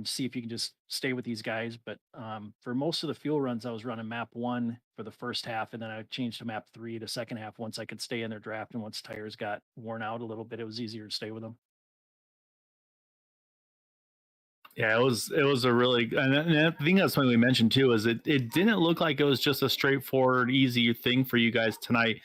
see if you can just stay with these guys. But for most of the fuel runs, I was running map 1 for the first half, and then I changed to map 3 to second half once I could stay in their draft. And once tires got worn out a little bit, it was easier to stay with them. Yeah, it was a really, and I think that's something we mentioned too, is it didn't look like it was just a straightforward, easy thing for you guys tonight.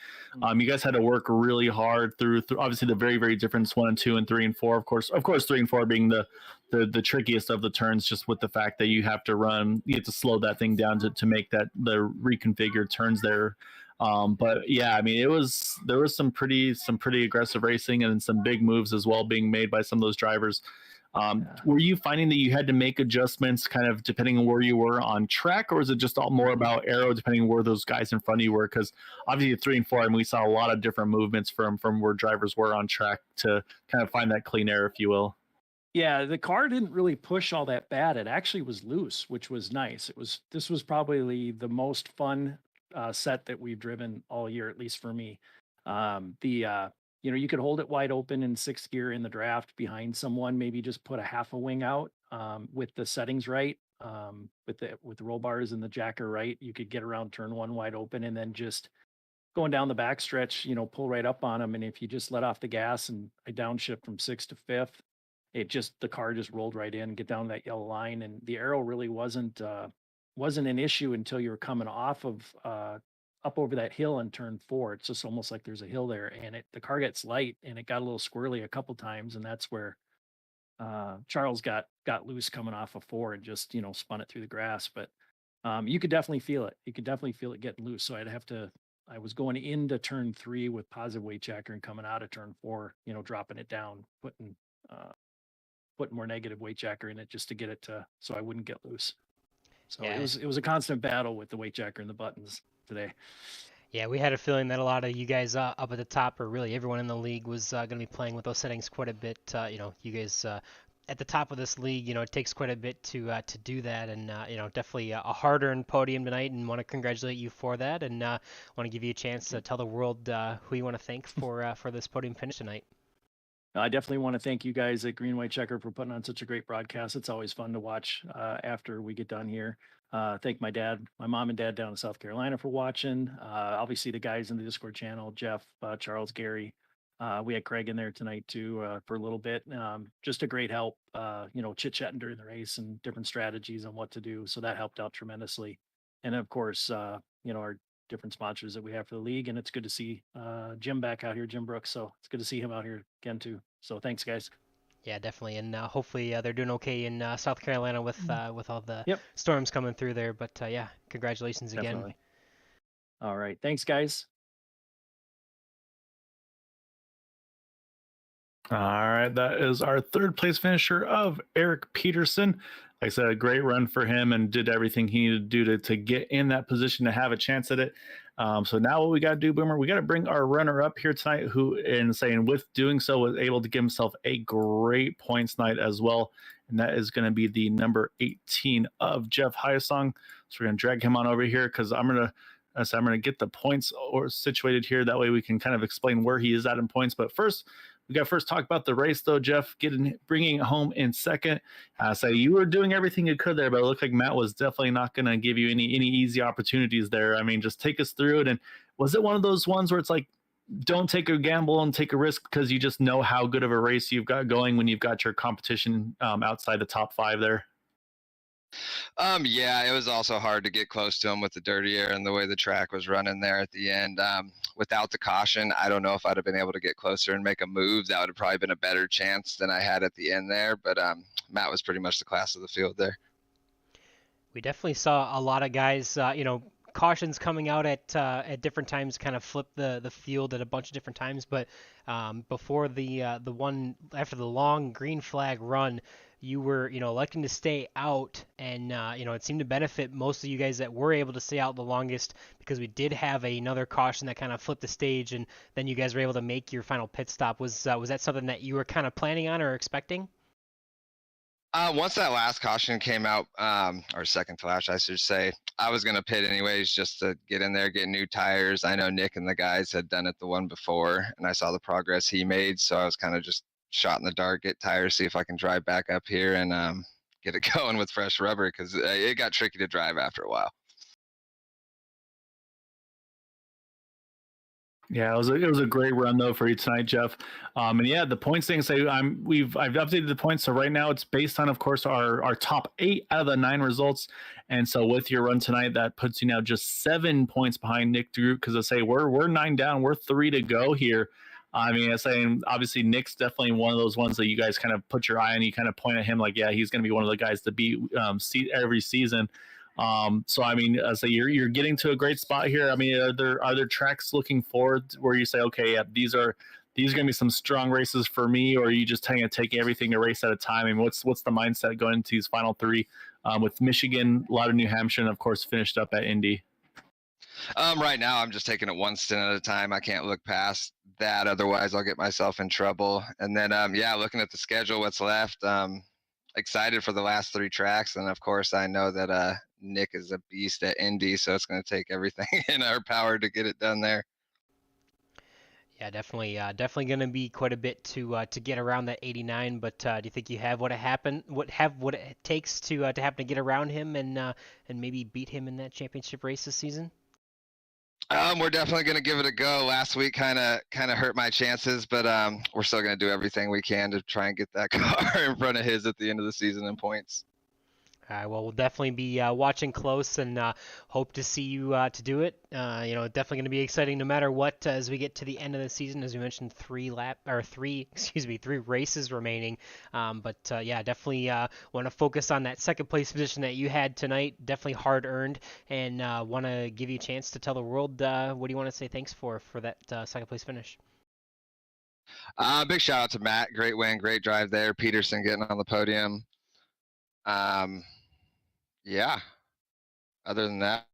You guys had to work really hard through obviously the very, very difference 1 and 2 and 3 and 4. Of course 3 and 4 being the trickiest of the turns, just with the fact that you have to slow that thing down to make the reconfigured turns there. But yeah, I mean, there was some pretty aggressive racing, and some big moves as well being made by some of those drivers. Yeah. Were you finding that you had to make adjustments kind of depending on where you were on track, or is it just all more about aero depending on where those guys in front of you were? Because obviously 3 and 4, and we saw a lot of different movements from where drivers were on track to kind of find that clean air, if you will. Yeah, the car didn't really push all that bad. It actually was loose, which was nice. This was probably the most fun set that we've driven all year, at least for me. The you could hold it wide open in sixth gear in the draft behind someone, maybe just put a half a wing out with the settings right, with the roll bars and the jacker right. You could get around turn one wide open, and then just going down the backstretch, pull right up on them. And if you just let off the gas and I downshift from sixth to fifth, the car just rolled right in, get down that yellow line, and the arrow really wasn't an issue until you were coming off of up over that hill and turn four. It's just almost like there's a hill there, and the car gets light, and it got a little squirrely a couple times, and that's where Charles got loose coming off of four and just spun it through the grass. But you could definitely feel it. You could definitely feel it getting loose. So I was going into turn three with positive weight checker and coming out of turn four, dropping it down, uh, putting more negative weight checker in it just to get it to so I wouldn't get loose. So Yeah. it was a constant battle with the weight checker and the buttons today. Yeah, we had a feeling that a lot of you guys up at the top, or really everyone in the league, was going to be playing with those settings quite a bit. You guys at the top of this league, it takes quite a bit to do that, and definitely a hard-earned podium tonight, and want to congratulate you for that, and want to give you a chance to tell the world who you want to thank for this podium finish tonight. I definitely want to thank you guys at Green White Checker for putting on such a great broadcast. It's always fun to watch after we get done here. Thank my mom and dad down in South Carolina for watching. Obviously, the guys in the Discord channel, Jeff, Charles, Gary. We had Craig in there tonight too for a little bit. Just a great help, chit chatting during the race and different strategies on what to do. So that helped out tremendously. And of course, our different sponsors that we have for the league. And it's good to see Jim back out here, Jim Brooks. So it's good to see him out here again too. So thanks, guys. Yeah, definitely, and hopefully they're doing okay in South Carolina with all the Yep, storms coming through there. But yeah, congratulations again. definitely. All right. Thanks, guys. All right, that is our third place finisher of Eric Peterson. Like I said, a great run for him and did everything he needed to do to get in that position to have a chance at it. So now what we got to do, Boomer, we got to bring our runner up here tonight, who, in saying with doing so, was able to give himself a great points night as well. And that is going to be the number 18 of Jeff Hyasong. So we're going to drag him on over here because I'm going to get the points situated here. That way we can kind of explain where he is at in points. But first, we got to first talk about the race, though, Jeff, bringing it home in second. So you were doing everything you could there, but it looked like Matt was definitely not going to give you any easy opportunities there. I mean, just take us through it. And was it one of those ones where it's like, don't take a gamble and take a risk because you just know how good of a race you've got going when you've got your competition outside the top five there? Yeah, it was also hard to get close to him with the dirty air and the way the track was running there at the end. Without the caution, I don't know if I'd have been able to get closer and make a move. That would have probably been a better chance than I had at the end there. But Matt was pretty much the class of the field there. We definitely saw a lot of guys, cautions coming out at different times, kind of flip the field at a bunch of different times. But before the one after the long green flag run, you were electing to stay out, and it seemed to benefit most of you guys that were able to stay out the longest, because we did have another caution that kind of flipped the stage, and then you guys were able to make your final pit stop. Was that something that you were kind of planning on or expecting? Once that last caution came out, or second to last, I should say, I was going to pit anyways just to get in there, get new tires. I know Nick and the guys had done it the one before, and I saw the progress he made, so I was kind of just shot in the dark, get tires, see if I can drive back up here and get it going with fresh rubber, because it got tricky to drive after a while. Yeah, it was a great run though for you tonight, Jeff. And yeah, the points thing. So I've updated the points. So right now it's based on, of course, our top 8 out of the 9 results. And so with your run tonight, that puts you now just 7 points behind Nick Drew. Because I say we're 9 down, we're 3 to go here. I mean, I'm saying obviously Nick's definitely one of those ones that you guys kind of put your eye on. You kind of point at him like, yeah, he's going to be one of the guys to beat every season. So I mean, so you're getting to a great spot here. I mean, are there tracks looking forward where you say, okay, yeah, these are going to be some strong races for me, or are you just kind of taking everything a race at a time? I mean, what's the mindset going into these final 3 with Michigan, a lot of New Hampshire, and of course finished up at Indy? Right now I'm just taking it one stint at a time. I can't look past that, otherwise I'll get myself in trouble. And then yeah, looking at the schedule, what's left. Excited for the last 3 tracks, and of course I know that Nick is a beast at Indy, so it's going to take everything in our power to get it done there. Yeah, definitely going to be quite a bit to get around that 89. But do you think you have what it takes to happen to get around him and maybe beat him in that championship race this season? We're definitely going to give it a go. Last week kind of hurt my chances, but we're still going to do everything we can to try and get that car in front of his at the end of the season in points. Well, we'll definitely be watching close and hope to see you to do it. Definitely going to be exciting no matter what as we get to the end of the season. As we mentioned, three races remaining. Yeah, definitely want to focus on that second place position that you had tonight. Definitely hard earned, and want to give you a chance to tell the world what do you want to say thanks for that second place finish. Big shout out to Matt. Great win, great drive there. Peterson getting on the podium. Yeah. Other than that.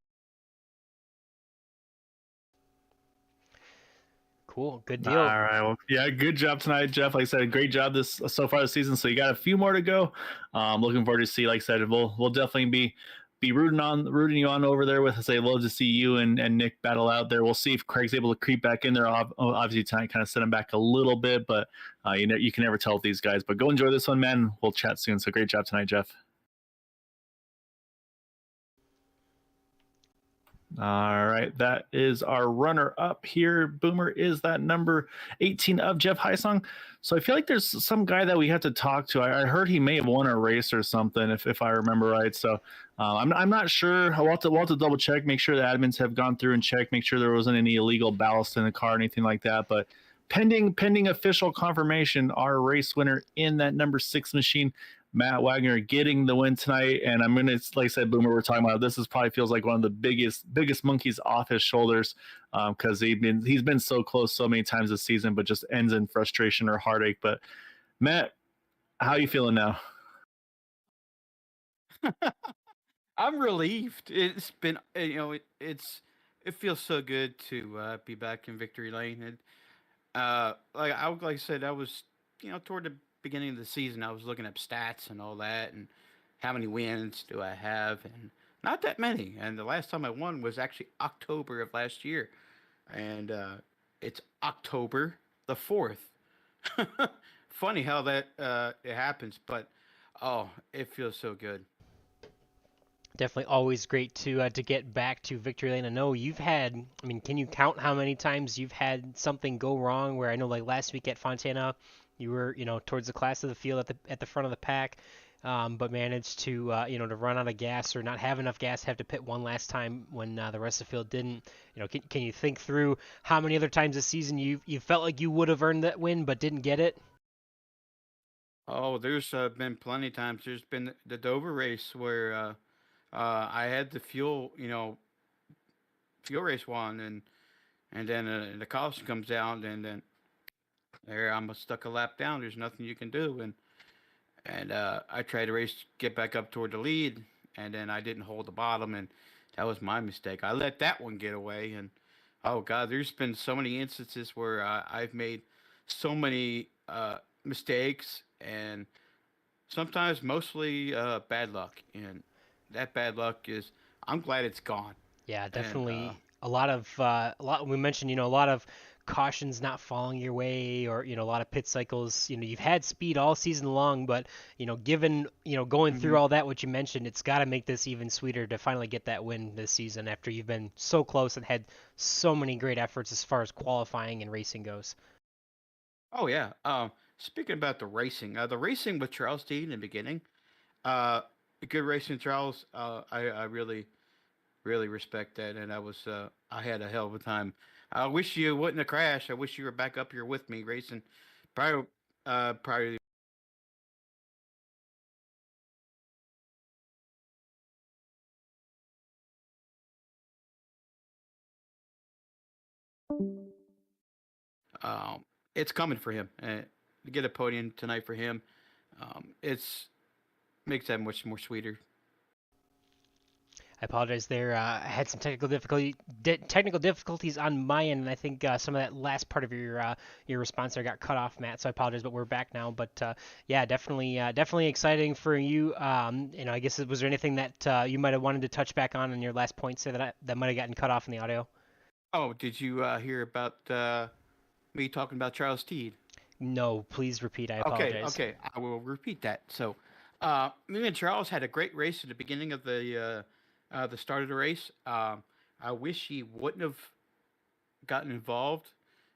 Cool. Good All deal. right. Well, yeah, good job tonight, Jeff. Like I said, great job this so far this season. So you got a few more to go. Looking forward to see. Like I said, we'll definitely be rooting you on over there with us. I'd love to see you and Nick battle out there. We'll see if Craig's able to creep back in there. Obviously tonight kind of set him back a little bit, but you can never tell with these guys. But go enjoy this one, man. We'll chat soon. So great job tonight, Jeff. All right, that is our runner-up here. Boomer is that number 18 of Jeff Heisong. So I feel like there's some guy that we have to talk to. I heard he may have won a race or something, if I remember right. So I'm not sure. We'll have to double check, make sure the admins have gone through and checked, make sure there wasn't any illegal ballast in the car or anything like that. But pending official confirmation, our race winner in that number 6 machine, Matt Wagner, getting the win tonight. And I'm gonna, like I said, Boomer, we're talking about this is probably feels like one of the biggest monkeys off his shoulders, because he's been so close so many times this season, but just ends in frustration or heartache. But Matt, how are you feeling now? I'm relieved. It's been, it feels so good to be back in victory lane. And like I said, I was, toward the beginning of the season, I was looking up stats and all that, and how many wins do I have, and not that many. And the last time I won was actually October of last year, and it's October the 4th. Funny how that it happens, but oh, it feels so good. Definitely always great to get back to victory lane. I know you've had. I mean, can you count how many times you've had something go wrong? Where I know, like last week at Fontana, you were towards the class of the field at the front of the pack, but managed to run out of gas or not have enough gas, have to pit one last time when the rest of the field didn't. Can you think through how many other times this season you felt like you would have earned that win but didn't get it? Oh, there's been plenty of times. There's been the Dover race where I had the fuel race one, and then the caution comes out, and then there I'm stuck a lap down. There's nothing you can do, and I tried to race, get back up toward the lead, and then I didn't hold the bottom, and that was my mistake. I let that one get away, and oh God, there's been so many instances where I've made so many mistakes, and sometimes mostly bad luck, and that bad luck is I'm glad it's gone. Yeah, And definitely a lot. We mentioned a lot of cautions not falling your way, or a lot of pit cycles. You've had speed all season long, but given going through mhm. all that, what you mentioned, it's got to make this even sweeter to finally get that win this season after you've been so close and had so many great efforts as far as qualifying and racing goes. Oh yeah. Speaking about the racing with Charles Dean in the beginning, uh, good racing, Charles. I really respect that, and I had a hell of a time. I wish you wouldn't have crashed. I wish you were back up here with me racing. Prior, prior. It's coming for him. To get a podium tonight for him, it's makes that much more sweeter. I apologize there. I had some technical difficulties on my end, and I think some of that last part of your response there got cut off, Matt. So I apologize, but we're back now. But yeah, definitely exciting for you. I guess was there anything that you might have wanted to touch back on in your last points there that might have gotten cut off in the audio? Oh, did you hear about me talking about Charles Teed? No, please repeat. I Okay, apologize. okay, I will repeat that. So, me and Charles had a great race at the beginning of the start of the race. I wish he wouldn't have gotten involved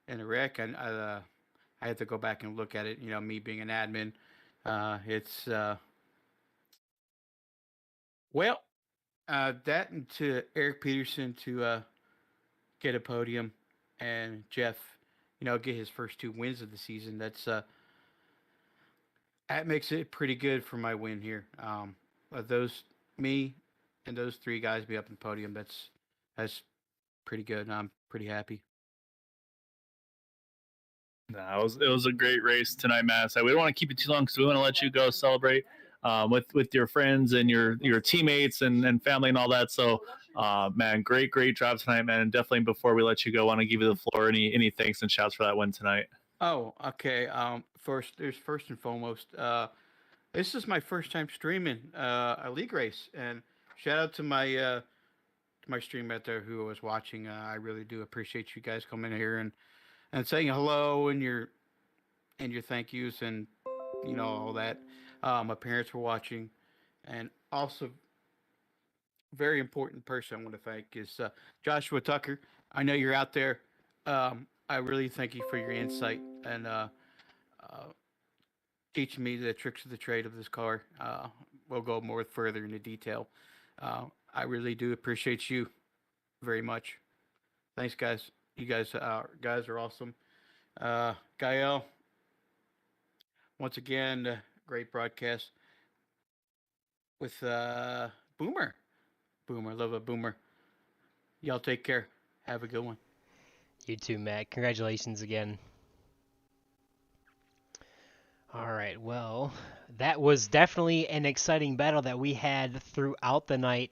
in the wreck. I had to go back and look at it. You know, me being an admin, it's well, that and to Eric Peterson to get a podium, and Jeff, get his first 2 wins of the season. That makes it pretty good for my win here. Those me and those 3 guys be up in the podium. That's pretty good. And I'm pretty happy. No, it was a great race tonight, Matt. So we don't want to keep it too long because we want to let you go celebrate with your friends and your teammates and family and all that. So, man, great job tonight, man. And definitely before we let you go, I want to give you the floor. Any thanks and shouts for that win tonight? Oh, okay. First and foremost, this is my first time streaming a league race, and shout out to my stream out there who was watching. I really do appreciate you guys coming here and saying hello and your thank yous and all that. My parents were watching, and also very important person I want to thank is Joshua Tucker. I know you're out there. I really thank you for your insight and teaching me the tricks of the trade of this car. We'll go more further into detail. I really do appreciate you very much. Thanks, guys. You guys are awesome. Gael, once again, great broadcast with Boomer. Boomer, love a Boomer. Y'all take care. Have a good one. You too, Matt. Congratulations again. All right, well, that was definitely an exciting battle that we had throughout the night.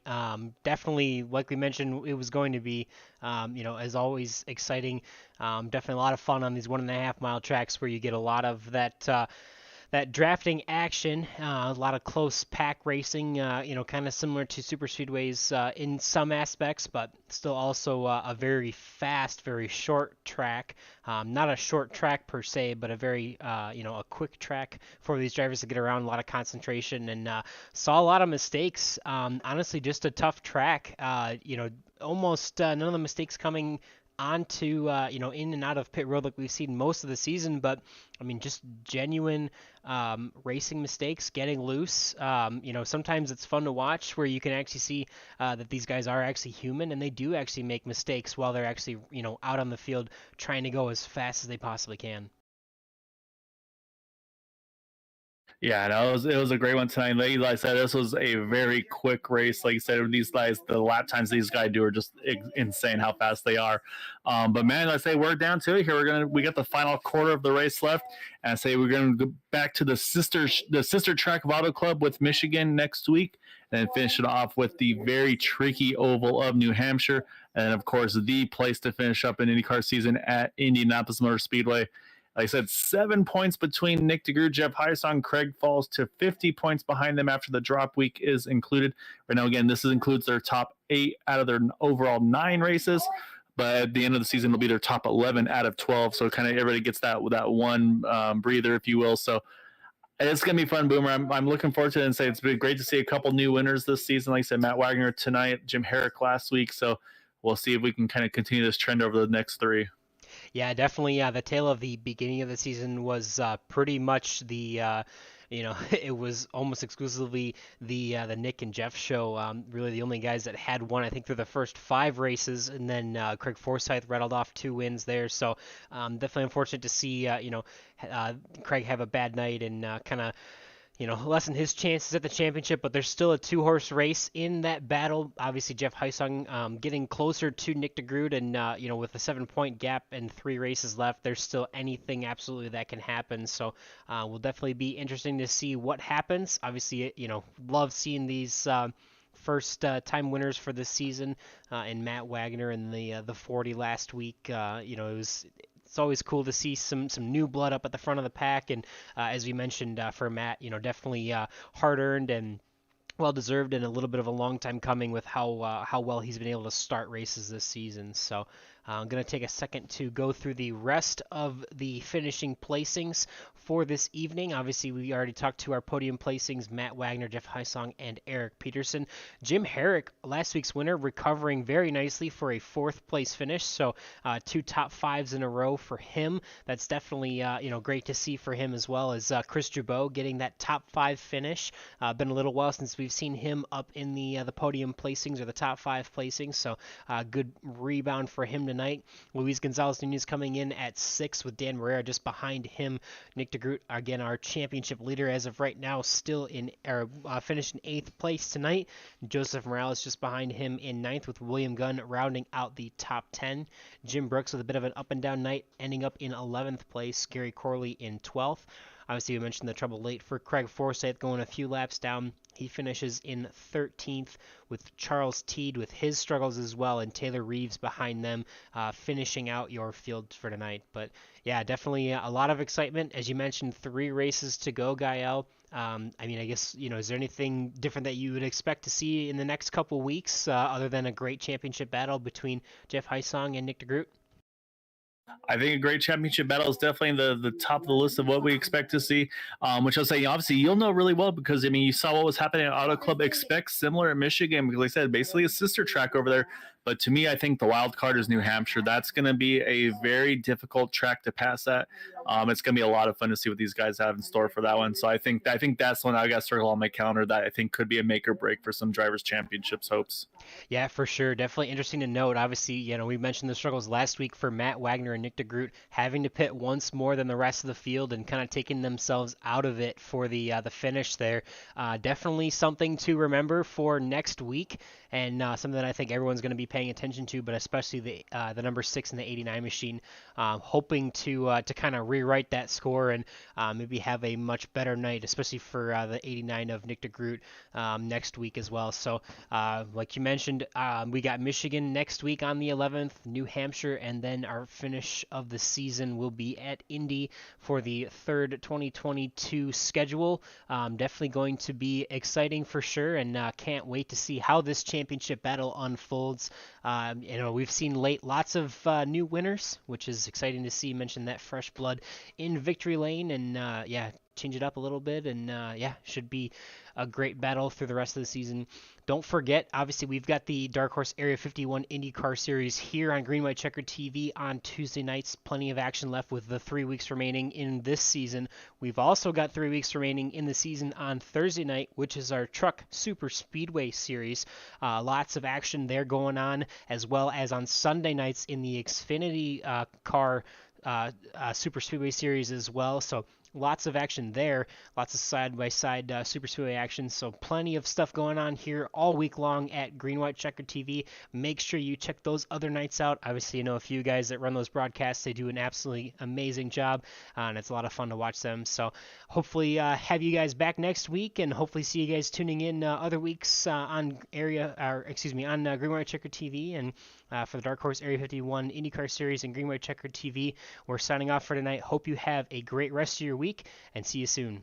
Definitely, like we mentioned, it was going to be, as always, exciting. Definitely a lot of fun on these 1.5 mile tracks where you get a lot of that drafting action, a lot of close pack racing, kind of similar to super speedways in some aspects, but still also a very fast, very short track. Not a short track per se, but a very, a quick track for these drivers to get around, a lot of concentration, and saw a lot of mistakes. Honestly, just a tough track. Almost none of the mistakes coming onto in and out of pit road like we've seen most of the season, but I mean just genuine racing mistakes, getting loose. Sometimes it's fun to watch where you can actually see that these guys are actually human and they do actually make mistakes while they're actually out on the field trying to go as fast as they possibly can. Yeah, no, it was a great one tonight. Like I said, this was a very quick race. Like you said, these guys, the lap times these guys do are just insane how fast they are. But man, I say we're down to it here. We got the final quarter of the race left, and I say we're gonna go back to the sister track of Auto Club with Michigan next week, and then finish it off with the very tricky oval of New Hampshire, and of course the place to finish up an IndyCar season at Indianapolis Motor Speedway. Like I said, 7 points between Nick DeGroot, Jeff Heisong. Craig falls to 50 points behind them after the drop week is included. Right now, again, this includes their top 8 out of their overall 9 races. But at the end of the season, it'll be their top 11 out of 12. So kind of everybody gets that one breather, if you will. So it's going to be fun, Boomer. I'm looking forward to it and say it's been great to see a couple new winners this season. Like I said, Matt Wagner tonight, Jim Herrick last week. So we'll see if we can kind of continue this trend over the next 3. Yeah, definitely. The tail of the beginning of the season was pretty much the, it was almost exclusively the Nick and Jeff show. Really, the only guys that had won, I think, through the first 5 races, and then Craig Forsyth rattled off 2 wins there. So definitely unfortunate to see, Craig have a bad night and kind of lessen his chances at the championship, but there's still a 2-horse race in that battle. Obviously, Jeff Heisong getting closer to Nick DeGroot, and with a 7-point gap and 3 races left, there's still anything absolutely that can happen. So will definitely be interesting to see what happens. Obviously, love seeing these first time winners for this season, and Matt Wagner in the 40 last week. It's always cool to see some new blood up at the front of the pack, and as we mentioned for Matt, definitely hard earned and well deserved, and a little bit of a long time coming with how well he's been able to start races this season. So I'm going to take a second to go through the rest of the finishing placings for this evening. Obviously, we already talked to our podium placings: Matt Wagner, Jeff Heisong, and Eric Peterson. Jim Herrick, last week's winner, recovering very nicely for a 4th place finish. So 2 top 5s in a row for him. That's definitely great to see for him, as well as Chris Jabot getting that top 5 finish. Been a little while since we've seen him up in the podium placings or the top 5 placings. So good rebound for him tonight. Luis Gonzalez Nunez coming in at 6 with Dan Morera just behind him. Nick DeGroot, again, our championship leader as of right now, still finished in 8th place tonight. Joseph Morales just behind him in 9th, with William Gunn rounding out the top 10. Jim Brooks with a bit of an up and down night, ending up in 11th place. Gary Corley in 12th. Obviously, we mentioned the trouble late for Craig Forsyth, going a few laps down. He finishes in 13th, with Charles Teed with his struggles as well, and Taylor Reeves behind them, finishing out your field for tonight. But yeah, definitely a lot of excitement. As you mentioned, 3 races to go, Gael. I guess, is there anything different that you would expect to see in the next couple weeks, other than a great championship battle between Jeff Heisong and Nick DeGroot? I think a great championship battle is definitely the top of the list of what we expect to see. Which I'll say, obviously, you'll know really well because you saw what was happening at Auto Club. Expect similar in Michigan because, like I said, basically a sister track over there. But to me, I think the wild card is New Hampshire. That's going to be a very difficult track to pass at. It's going to be a lot of fun to see what these guys have in store for that one. So I think that's one I got to circle on my calendar that I think could be a make or break for some drivers' championships hopes. Yeah, for sure. Definitely interesting to note. Obviously, we mentioned the struggles last week for Matt Wagner and Nick DeGroot having to pit once more than the rest of the field and kind of taking themselves out of it for the finish there. Definitely something to remember for next week, and something that I think everyone's going to be paying attention to, but especially the number 6 in the 89 machine, hoping to kind of rewrite that score and maybe have a much better night, especially for the 89 of Nick DeGroot next week as well. So like you mentioned, we got Michigan next week on the 11th, New Hampshire, and then our finish of the season will be at Indy for the 3rd 2022 schedule. Definitely going to be exciting for sure, and can't wait to see how this championship battle unfolds. We've seen late lots of new winners, which is exciting to see. Mentioned that fresh blood in victory lane, and change it up a little bit, and should be a great battle through the rest of the season. Don't forget, obviously, we've got the Dark Horse Area 51 IndyCar Series here on Green White Checker TV on Tuesday nights. Plenty of action left with the 3 weeks remaining in this season. We've also got 3 weeks remaining in the season on Thursday night, which is our Truck Super Speedway Series. Lots of action there going on, as well as on Sunday nights in the Xfinity car Super Speedway Series as well. So lots of action there, lots of side-by-side Super Speedway action, so plenty of stuff going on here all week long at Green White Checker TV. Make sure you check those other nights out. Obviously, a few guys that run those broadcasts. They do an absolutely amazing job, and it's a lot of fun to watch them. So hopefully have you guys back next week, and hopefully see you guys tuning in other weeks on Green White Checker TV, and for the Dark Horse Area 51 IndyCar Series and Green White Checker TV. We're signing off for tonight. Hope you have a great rest of your week, and see you soon.